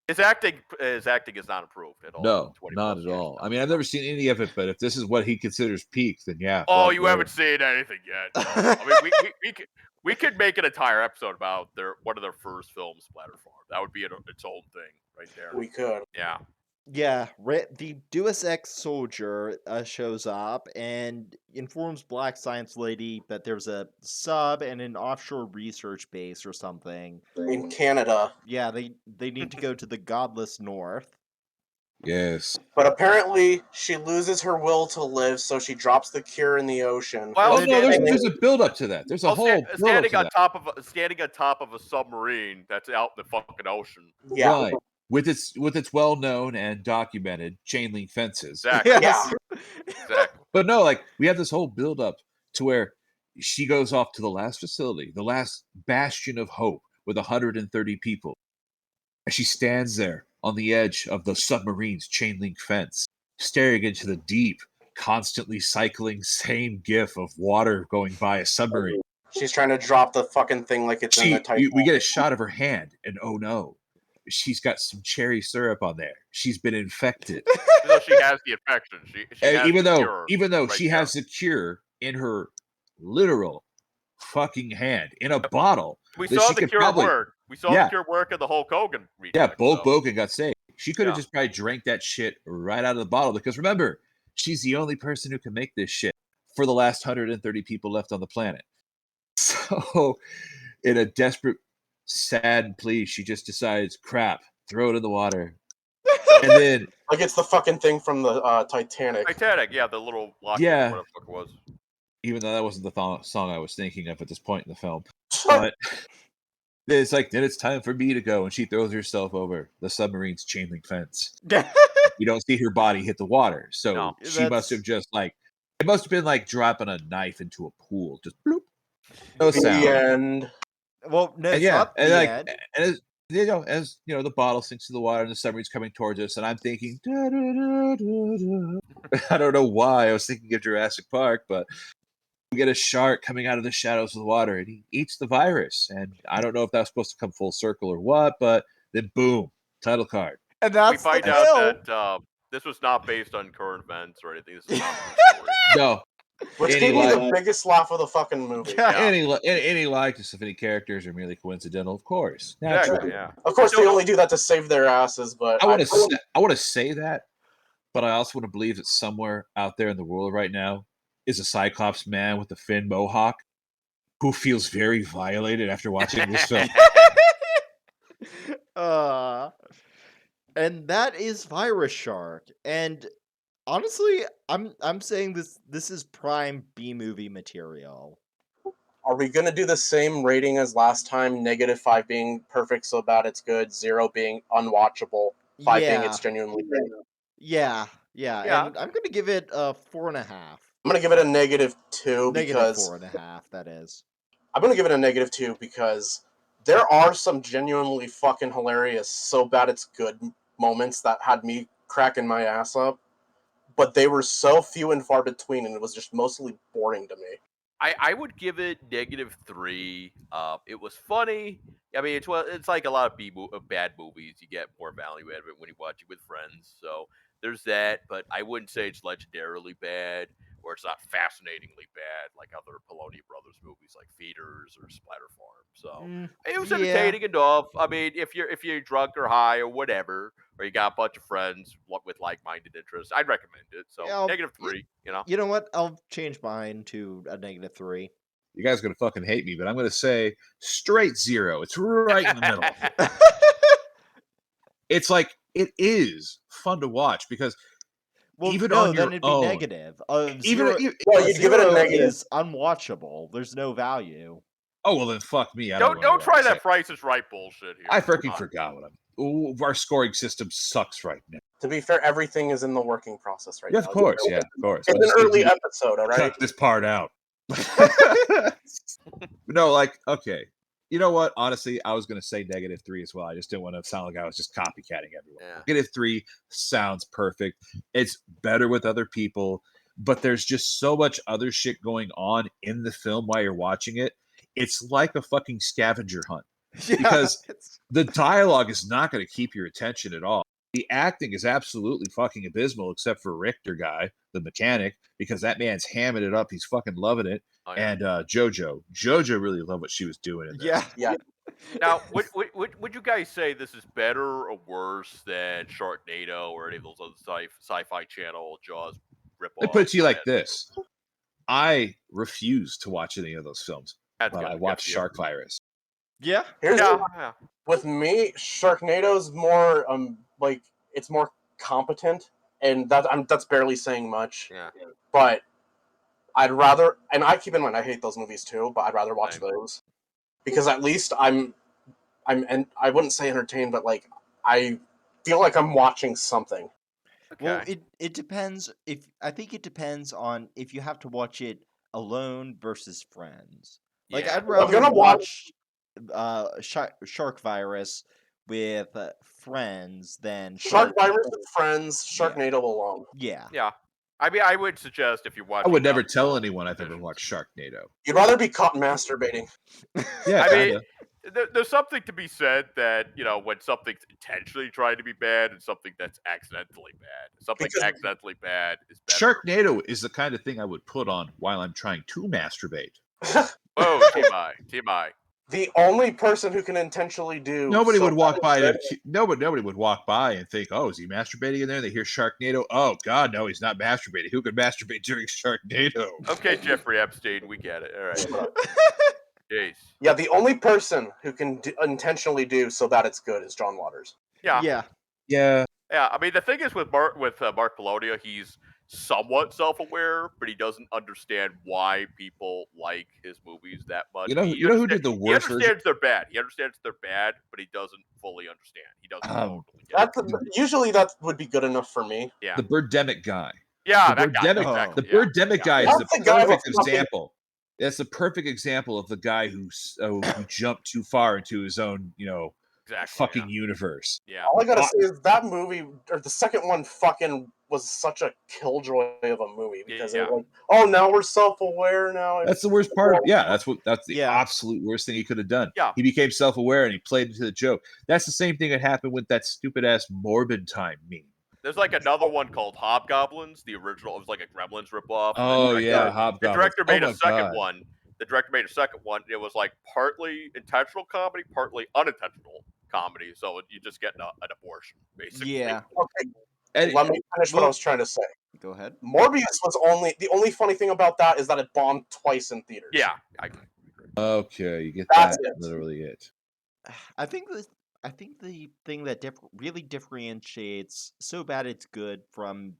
Speaker 1: his acting is not improved at all.
Speaker 3: No, not at all. I've never seen any of it, but if this is what he considers peak, then yeah.
Speaker 1: Oh, you haven't seen anything yet. No. We could make an entire episode about one of their first films, Splatter Farm. That would be its own thing right there.
Speaker 2: We could.
Speaker 1: Yeah.
Speaker 4: Yeah, the Deus Ex soldier shows up and informs Black Science Lady that there's a sub and an offshore research base or something.
Speaker 2: In Canada.
Speaker 4: Yeah, they need to go to the godless north.
Speaker 3: Yes.
Speaker 2: But apparently she loses her will to live, so she drops the cure in the ocean.
Speaker 1: Well,
Speaker 3: there's a build-up to that. There's a whole
Speaker 1: standing on top of a submarine that's out in the fucking ocean.
Speaker 2: Yeah.
Speaker 3: Right. With its well-known and documented chain link fences.
Speaker 1: Exactly.
Speaker 2: Yeah.
Speaker 1: Exactly.
Speaker 3: But no, like we have this whole build-up to where she goes off to the last facility, the last bastion of hope with 130 people. And she stands there on the edge of the submarine's chain link fence, staring into the deep, constantly cycling same gif of water going by a submarine.
Speaker 2: She's trying to drop the fucking thing like it's in the title.
Speaker 3: We get a shot of her hand, and oh no. She's got some cherry syrup on there. She's been infected.
Speaker 1: So she has the infection.
Speaker 3: Even though she has the cure in her literal fucking hand in a bottle.
Speaker 1: We saw the cure work. We saw the cure work in the Hulk Hogan remake.
Speaker 3: Yeah, Hulk Hogan got saved. She could have just probably drank that shit right out of the bottle because remember, she's the only person who can make this shit for the last 130 people left on the planet. So, in a desperate, sad plea, she just decides, crap, throw it in the water. And then,
Speaker 2: Like it's the fucking thing from the Titanic.
Speaker 1: Titanic, yeah, the little lock,
Speaker 3: Yeah.
Speaker 1: whatever the fuck it was.
Speaker 3: even though that wasn't the song I was thinking of at this point in the film, but it's like, then it's time for me to go. And she throws herself over the submarine's chain link fence. You don't see her body hit the water. So
Speaker 1: No.
Speaker 3: she must have just like, it must have been like dropping a knife into a pool. Just bloop. No sound.
Speaker 2: The end.
Speaker 4: Well, no,
Speaker 3: And
Speaker 4: it's
Speaker 3: yeah,
Speaker 4: not
Speaker 3: and
Speaker 4: the
Speaker 3: like,
Speaker 4: end.
Speaker 3: and as you know, the bottle sinks to the water and the submarine's coming towards us, and I'm thinking, da, da, da, da, da. I don't know why I was thinking of Jurassic Park, but we get a shark coming out of the shadows of the water, and he eats the virus. And I don't know if that's supposed to come full circle or what, but then boom, title card.
Speaker 4: And
Speaker 1: We
Speaker 4: that's
Speaker 1: find
Speaker 4: the
Speaker 1: out
Speaker 4: film.
Speaker 1: that this was not based on current events or anything. This is not a true story.
Speaker 3: No,
Speaker 2: Which
Speaker 3: Any
Speaker 2: gave me the
Speaker 3: lie-
Speaker 2: biggest laugh of the fucking movie.
Speaker 4: Yeah.
Speaker 3: any likeness of any characters are merely coincidental, of course.
Speaker 1: Exactly,
Speaker 3: Naturally.
Speaker 1: yeah.
Speaker 2: Of course, they only do that to save their asses, but
Speaker 3: I want to say that, but I also want to believe that somewhere out there in the world right now is a Cyclops man with a Finn mohawk who feels very violated after watching this film.
Speaker 4: And that is Virus Shark. And honestly, I'm saying this is prime B movie material.
Speaker 2: are we gonna do the same rating as last time? -5 being perfect, so bad it's good. 0 being unwatchable. 5 being
Speaker 4: Yeah.
Speaker 2: it's genuinely great.
Speaker 4: Yeah.
Speaker 1: Yeah.
Speaker 4: And I'm gonna give it a 4.5.
Speaker 2: I'm gonna give it a -2 because
Speaker 4: -4.5. That is.
Speaker 2: I'm gonna give it a -2 because there are some genuinely fucking hilarious, so bad it's good moments that had me cracking my ass up, but they were so few and far between, and it was just mostly boring to me.
Speaker 1: I would give it -3. It was funny. I mean, it's like a lot of bad movies. You get more value out of it when you watch it with friends. So there's that. But I wouldn't say it's legendarily bad, or it's not fascinatingly bad like other Poloni Brothers movies like Feeders or Splatter Farm. So it was
Speaker 4: yeah.
Speaker 1: entertaining enough. I mean, if you're drunk or high or whatever, or you got a bunch of friends with like-minded interests, I'd recommend it. So
Speaker 4: Yeah,
Speaker 1: -3. You know.
Speaker 4: You know what? I'll change mine to a -3.
Speaker 3: You guys are gonna fucking hate me, but I'm gonna say straight 0. It's right in the middle. It's like, it is fun to watch because
Speaker 4: Well,
Speaker 3: even
Speaker 4: no,
Speaker 3: on
Speaker 4: then
Speaker 3: your
Speaker 4: it'd be
Speaker 3: own,
Speaker 4: negative.
Speaker 3: even
Speaker 4: Zero,
Speaker 2: Well, you'd give it a
Speaker 4: zero
Speaker 2: negative.
Speaker 4: is unwatchable. There's no value.
Speaker 3: oh well, then fuck me. I don't,
Speaker 1: Don't try
Speaker 3: that.
Speaker 1: that Price is Right bullshit here.
Speaker 3: I
Speaker 1: Come
Speaker 3: freaking
Speaker 1: on.
Speaker 3: forgot what our scoring system sucks right now.
Speaker 2: To be fair, everything is in the working process right
Speaker 3: Yeah,
Speaker 2: now.
Speaker 3: of course, yeah, of course.
Speaker 2: It's
Speaker 3: But
Speaker 2: an
Speaker 3: just
Speaker 2: early
Speaker 3: need to
Speaker 2: episode, all right?
Speaker 3: cut this part out. No, like, okay. You know what? Honestly, I was going to say -3 as well. I just didn't want to sound like I was just copycatting everyone.
Speaker 1: Yeah.
Speaker 3: -3 sounds perfect. It's better with other people, but there's just so much other shit going on in the film while you're watching it. It's like a fucking scavenger hunt.
Speaker 4: Yeah,
Speaker 3: Because the dialogue is not going to keep your attention at all. The acting is absolutely fucking abysmal, except for Richter guy, the mechanic, because that man's hamming it up. He's fucking loving it.
Speaker 1: Oh, yeah.
Speaker 3: And Jojo really loved what she was doing in this.
Speaker 4: yeah.
Speaker 1: Now, would you guys say this is better or worse than Sharknado or any of those other sci-fi channel Jaws ripoffs?
Speaker 3: I put it to you like this: I refuse to watch any of those films,
Speaker 1: That's
Speaker 3: but
Speaker 1: good.
Speaker 3: I
Speaker 1: Good
Speaker 3: watch
Speaker 1: for you.
Speaker 3: Shark Virus.
Speaker 4: Yeah.
Speaker 2: Here's
Speaker 1: Yeah.
Speaker 2: with me, Sharknado's more like it's more competent, and that's barely saying much.
Speaker 1: Yeah.
Speaker 2: But I'd rather, and I keep in mind I hate those movies too, but I'd rather watch
Speaker 1: Same.
Speaker 2: those because at least and I wouldn't say entertained, but like I feel like I'm watching something.
Speaker 1: Okay.
Speaker 4: Well, it depends. I think it depends on if you have to watch it alone versus friends. Like
Speaker 1: Yeah.
Speaker 4: I'd rather
Speaker 2: gonna
Speaker 4: watch Shark Virus with friends than
Speaker 2: Shark Virus with friends,
Speaker 4: Yeah.
Speaker 2: Sharknado alone.
Speaker 4: Yeah.
Speaker 1: Yeah. I mean, I would suggest if you watch.
Speaker 3: I would never tell anyone I've ever watched Sharknado.
Speaker 2: You'd rather be caught masturbating.
Speaker 3: Yeah,
Speaker 1: I mean,
Speaker 3: kinda.
Speaker 1: there's something to be said that when something's intentionally trying to be bad and something that's accidentally bad. Something
Speaker 2: Because-
Speaker 1: accidentally bad is better.
Speaker 3: Sharknado is the kind of thing I would put on while I'm trying to masturbate.
Speaker 1: Oh, TMI.
Speaker 2: The only person who can intentionally do
Speaker 3: Nobody
Speaker 2: so
Speaker 3: would walk
Speaker 2: bad
Speaker 3: by
Speaker 2: is
Speaker 3: and nobody would walk by and think, "Oh, is he masturbating in there?" They hear Sharknado. Oh God, no, he's not masturbating. Who could masturbate during Sharknado?
Speaker 1: Okay, Jeffrey Epstein, we get it. All right. Jeez.
Speaker 2: Yeah, the only person who can intentionally do so that it's good is John Waters.
Speaker 1: Yeah.
Speaker 3: Yeah,
Speaker 1: I mean, the thing is with Mark Polonia, he's somewhat self-aware, but he doesn't understand why people like his movies that much.
Speaker 3: you know who did the
Speaker 1: He
Speaker 3: worst version?
Speaker 1: understands they're bad. He understands they're bad, but he doesn't fully understand. He doesn't totally get it.
Speaker 2: Usually that would be good enough for me.
Speaker 1: Yeah.
Speaker 3: The Birdemic guy.
Speaker 1: Yeah,
Speaker 3: the
Speaker 1: that guy.
Speaker 3: Birdemic,
Speaker 1: Exactly.
Speaker 3: the
Speaker 1: Yeah.
Speaker 3: Birdemic guy is
Speaker 2: That's
Speaker 3: the
Speaker 2: the guy
Speaker 3: perfect
Speaker 2: who's fucking-
Speaker 3: example. That's the perfect example of the guy who jumped too far into his own,
Speaker 1: Exactly.
Speaker 3: fucking universe.
Speaker 1: Yeah.
Speaker 2: All I gotta say is that movie, or the second one, fucking was such a killjoy of a movie because it was like, oh, now we're self-aware now.
Speaker 3: That's the worst part. That's the
Speaker 4: Yeah.
Speaker 3: absolute worst thing he could have done.
Speaker 1: Yeah.
Speaker 3: He became self-aware and he played into the joke. That's the same thing that happened with that stupid ass Morbid Time meme.
Speaker 1: There's like another one called Hobgoblins. The original, it was like a Gremlins ripoff.
Speaker 3: Oh yeah,
Speaker 1: The
Speaker 3: Hobgoblins.
Speaker 1: director made
Speaker 3: Oh,
Speaker 1: a
Speaker 3: my
Speaker 1: second
Speaker 3: God.
Speaker 1: one. The director made a second one. It was like partly intentional comedy, partly unintentional comedy. So you just get an abortion, basically.
Speaker 4: Yeah.
Speaker 2: Okay,
Speaker 3: And-
Speaker 2: let me finish what I was trying to say.
Speaker 4: Go ahead.
Speaker 2: Morbius was the only funny thing about that is that it bombed twice in theaters.
Speaker 1: Yeah.
Speaker 3: Okay, you get
Speaker 2: That's
Speaker 3: that.
Speaker 2: it.
Speaker 3: Literally it.
Speaker 4: I think the thing that really differentiates So Bad It's Good from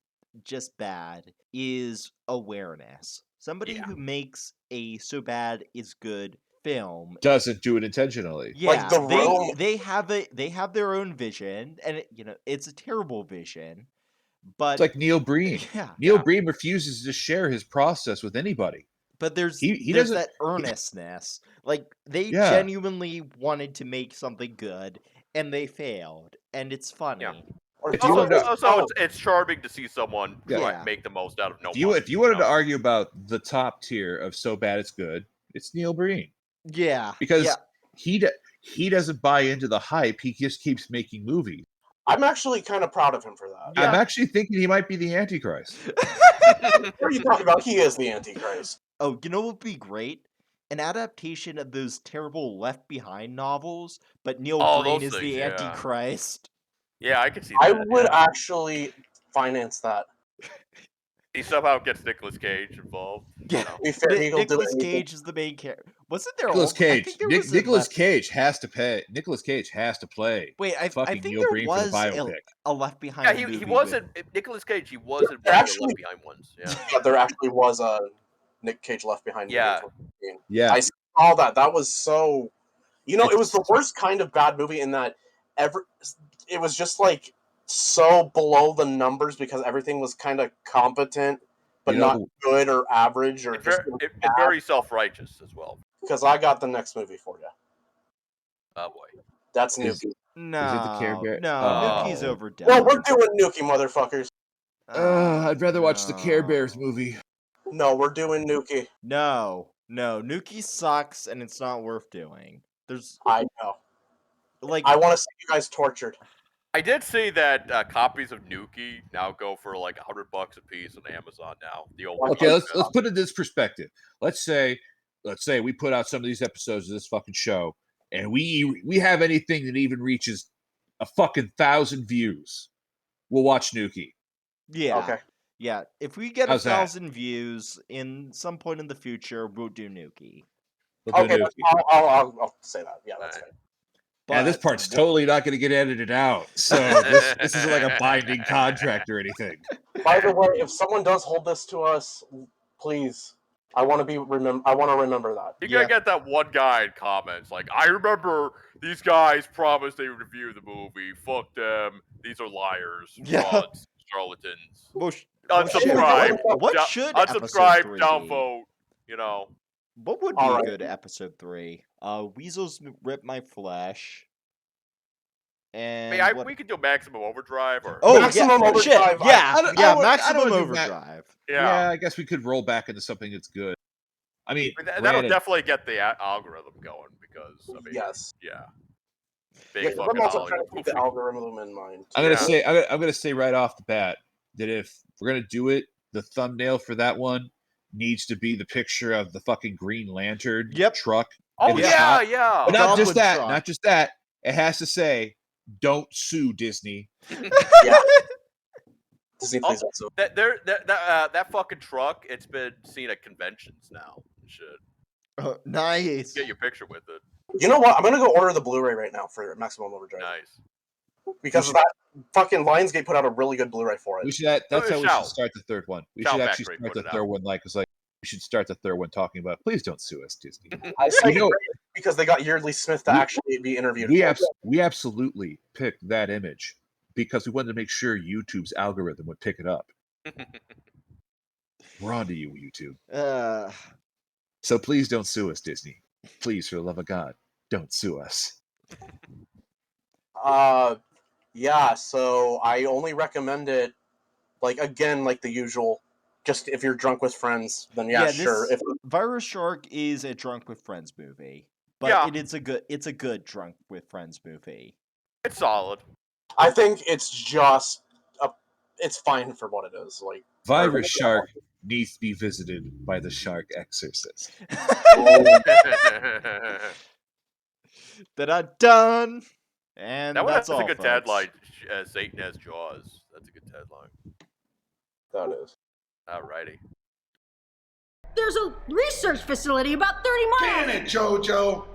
Speaker 4: just bad is awareness. Somebody
Speaker 1: Yeah.
Speaker 4: who makes a So Bad It's Good film,
Speaker 3: Doesn't do it intentionally.
Speaker 4: yeah,
Speaker 2: The Room-
Speaker 4: they have their own vision, and it's a terrible vision, but
Speaker 3: It's like Neil Breen.
Speaker 4: yeah,
Speaker 3: Neil Breen refuses to share his process with anybody.
Speaker 4: but there's
Speaker 3: He
Speaker 4: there's
Speaker 3: doesn't-
Speaker 4: that earnestness. Like they
Speaker 3: Yeah.
Speaker 4: genuinely wanted to make something good, and they failed, and it's funny.
Speaker 2: Or
Speaker 3: If you wanted to-
Speaker 1: Also, it's charming to see someone
Speaker 4: Yeah.
Speaker 1: make the most out of no
Speaker 3: If you
Speaker 1: money,
Speaker 3: wanted to
Speaker 1: know?
Speaker 3: argue about the top tier of So Bad It's Good, it's Neil Breen.
Speaker 4: Yeah,
Speaker 3: Because
Speaker 4: yeah.
Speaker 3: he doesn't buy into the hype. He just keeps making movies.
Speaker 2: I'm actually kind of proud of him for that.
Speaker 3: I'm actually thinking he might be the Antichrist.
Speaker 2: What are you talking about? He is the Antichrist.
Speaker 4: Oh, you know what would be great? An adaptation of those terrible Left Behind novels, but Neil Breen
Speaker 1: those
Speaker 4: is the
Speaker 1: things, yeah.
Speaker 4: Antichrist.
Speaker 1: Yeah, I can see
Speaker 2: I
Speaker 1: that.
Speaker 2: would
Speaker 1: yeah.
Speaker 2: actually finance that.
Speaker 1: He somehow gets Nicolas Cage involved.
Speaker 4: Yeah,
Speaker 2: To be fair, he'll do
Speaker 4: Nicolas
Speaker 2: anything.
Speaker 4: Cage is the main character. Wasn't there?
Speaker 3: Nicolas
Speaker 4: I
Speaker 3: Cage.
Speaker 4: think there was a
Speaker 3: Nicolas
Speaker 4: Left-
Speaker 3: Cage has to pay. Nicolas Cage has to play.
Speaker 4: Wait, I
Speaker 3: fucking
Speaker 4: think
Speaker 3: Neil
Speaker 4: there
Speaker 3: Breen for the
Speaker 4: was
Speaker 3: biopic.
Speaker 4: a Left Behind.
Speaker 1: Yeah,
Speaker 4: movie
Speaker 1: he
Speaker 4: with-
Speaker 1: wasn't Nicolas Cage. He wasn't one of the
Speaker 2: actually-
Speaker 1: Left Behind ones. Yeah.
Speaker 2: Yeah, there actually was a Nick Cage Left Behind. movie
Speaker 1: Yeah.
Speaker 2: in 2015.
Speaker 3: Yeah.
Speaker 2: I saw that. That was so. It was the worst kind of bad movie in that it was just like so below the numbers because everything was kind of competent, but not good or average or
Speaker 1: It's
Speaker 2: just
Speaker 1: very self-righteous as well.
Speaker 2: because I got the next movie for you.
Speaker 1: Oh boy.
Speaker 2: That's
Speaker 3: Is-
Speaker 2: Nuki.
Speaker 4: No,
Speaker 3: the Care Bear?
Speaker 4: no,
Speaker 3: Oh.
Speaker 4: Nuki's overdone.
Speaker 2: Well, we're doing Nuki, motherfuckers.
Speaker 3: I'd rather watch the Care Bears
Speaker 4: no.
Speaker 3: movie.
Speaker 2: No, we're doing Nuki.
Speaker 4: No, Nuki sucks, and it's not worth doing. There's
Speaker 2: I know.
Speaker 4: like
Speaker 2: I want to see you guys tortured.
Speaker 1: I did see that copies of Nuki now go for like $100 a piece on Amazon now. The old
Speaker 3: Okay, let's put it in this perspective. Let's say we put out some of these episodes of this fucking show, and we have anything that even reaches a fucking 1,000 views. We'll watch Nuki.
Speaker 4: yeah.
Speaker 2: Okay.
Speaker 4: Yeah, if we get
Speaker 3: How's that?
Speaker 4: 1,000 views in some point in the future, we'll do Nuki.
Speaker 3: We'll do
Speaker 2: Okay,
Speaker 3: Nuki.
Speaker 2: I'll say that. Yeah, that's
Speaker 1: Alright.
Speaker 2: fine.
Speaker 3: Yeah, this
Speaker 4: But-
Speaker 3: part's totally not going to get edited out. So this isn't like a binding contract or anything.
Speaker 2: By the way, if someone does hold this to us, please, I want to remember that.
Speaker 1: You're gonna get that one guy in comments like, I remember these guys promised they would review the movie. Fuck them. These are liars,
Speaker 4: Yeah.
Speaker 1: frauds, charlatans.
Speaker 4: Well,
Speaker 1: Unsubscribe.
Speaker 4: What
Speaker 1: Down-
Speaker 4: should episode
Speaker 1: unsubscribe,
Speaker 4: 3
Speaker 1: downvote. You know.
Speaker 4: What would be
Speaker 2: Alright.
Speaker 4: good episode 3? Weasels Rip My Flesh. And
Speaker 1: I mean,
Speaker 4: what-
Speaker 1: we could do Maximum Overdrive or
Speaker 4: Oh,
Speaker 2: Maximum
Speaker 4: yeah,
Speaker 2: Overdrive,
Speaker 4: shit,
Speaker 2: I-
Speaker 4: yeah,
Speaker 3: I don't-
Speaker 4: yeah,
Speaker 3: I would- I
Speaker 4: Maximum
Speaker 3: don't do
Speaker 4: Overdrive.
Speaker 1: yeah.
Speaker 3: I guess we could roll back into something that's good. I mean,
Speaker 1: That'll
Speaker 3: granted,
Speaker 1: definitely get the algorithm going because I mean,
Speaker 2: Yes.
Speaker 1: yeah.
Speaker 2: Yeah,
Speaker 1: Big
Speaker 2: 'cause
Speaker 1: fucking
Speaker 2: I'm also trying
Speaker 1: Hollywood
Speaker 2: to keep the
Speaker 1: movie.
Speaker 2: algorithm in mind.
Speaker 3: I'm gonna
Speaker 1: Yeah.
Speaker 3: say I'm gonna say right off the bat that if we're gonna do it, the thumbnail for that one needs to be the picture of the fucking Green Lantern
Speaker 4: Yep.
Speaker 3: truck
Speaker 1: Oh
Speaker 3: And it's
Speaker 1: yeah,
Speaker 3: not-
Speaker 1: yeah.
Speaker 3: But not
Speaker 4: Goblin
Speaker 3: just that.
Speaker 4: Shark.
Speaker 3: Not just that. It has to say, "Don't sue Disney."
Speaker 2: Yeah. Disney,
Speaker 1: Oh,
Speaker 2: please don't sue.
Speaker 1: that fucking truck, it's been seen at conventions now. and Shit.
Speaker 4: Oh, nice.
Speaker 1: Get your picture with it.
Speaker 2: You know what? I'm gonna go order the Blu-ray right now for Maximum Overdrive
Speaker 1: Nice.
Speaker 2: because of that fucking Lionsgate put out a really good Blu-ray for it.
Speaker 3: We should. That's how we should
Speaker 1: Shout.
Speaker 3: start the third one. We
Speaker 1: Shout
Speaker 3: should
Speaker 1: Factory
Speaker 3: actually start
Speaker 1: put
Speaker 3: the
Speaker 1: it
Speaker 3: third
Speaker 1: out.
Speaker 3: one like it's like we should start the third one talking about. Please don't sue us, Disney.
Speaker 2: I say
Speaker 3: You know-
Speaker 2: great because they got Yeardley Smith to
Speaker 3: We-
Speaker 2: actually be interviewed.
Speaker 3: We absolutely picked that image because we wanted to make sure YouTube's algorithm would pick it up. We're on to you, YouTube. So please don't sue us, Disney. Please, for the love of God, don't sue us.
Speaker 2: Yeah. So I only recommend it, like again, like the usual. Just if you're drunk with friends, then yeah, sure. If
Speaker 4: Virus Shark is a drunk with friends movie, but
Speaker 1: Yeah.
Speaker 4: it's a good drunk with friends movie.
Speaker 1: It's solid.
Speaker 2: I think it's just it's fine for what it is. Like
Speaker 3: Virus Shark needs to be visited by the Shark Exorcist.
Speaker 1: that
Speaker 4: Done. And
Speaker 1: one
Speaker 4: that's
Speaker 1: has
Speaker 4: all.
Speaker 1: a good
Speaker 4: folks.
Speaker 1: tagline. Satan has jaws. That's a good tagline.
Speaker 2: that is.
Speaker 1: Alrighty.
Speaker 7: There's a research facility about 30 miles.
Speaker 6: Can it, JoJo?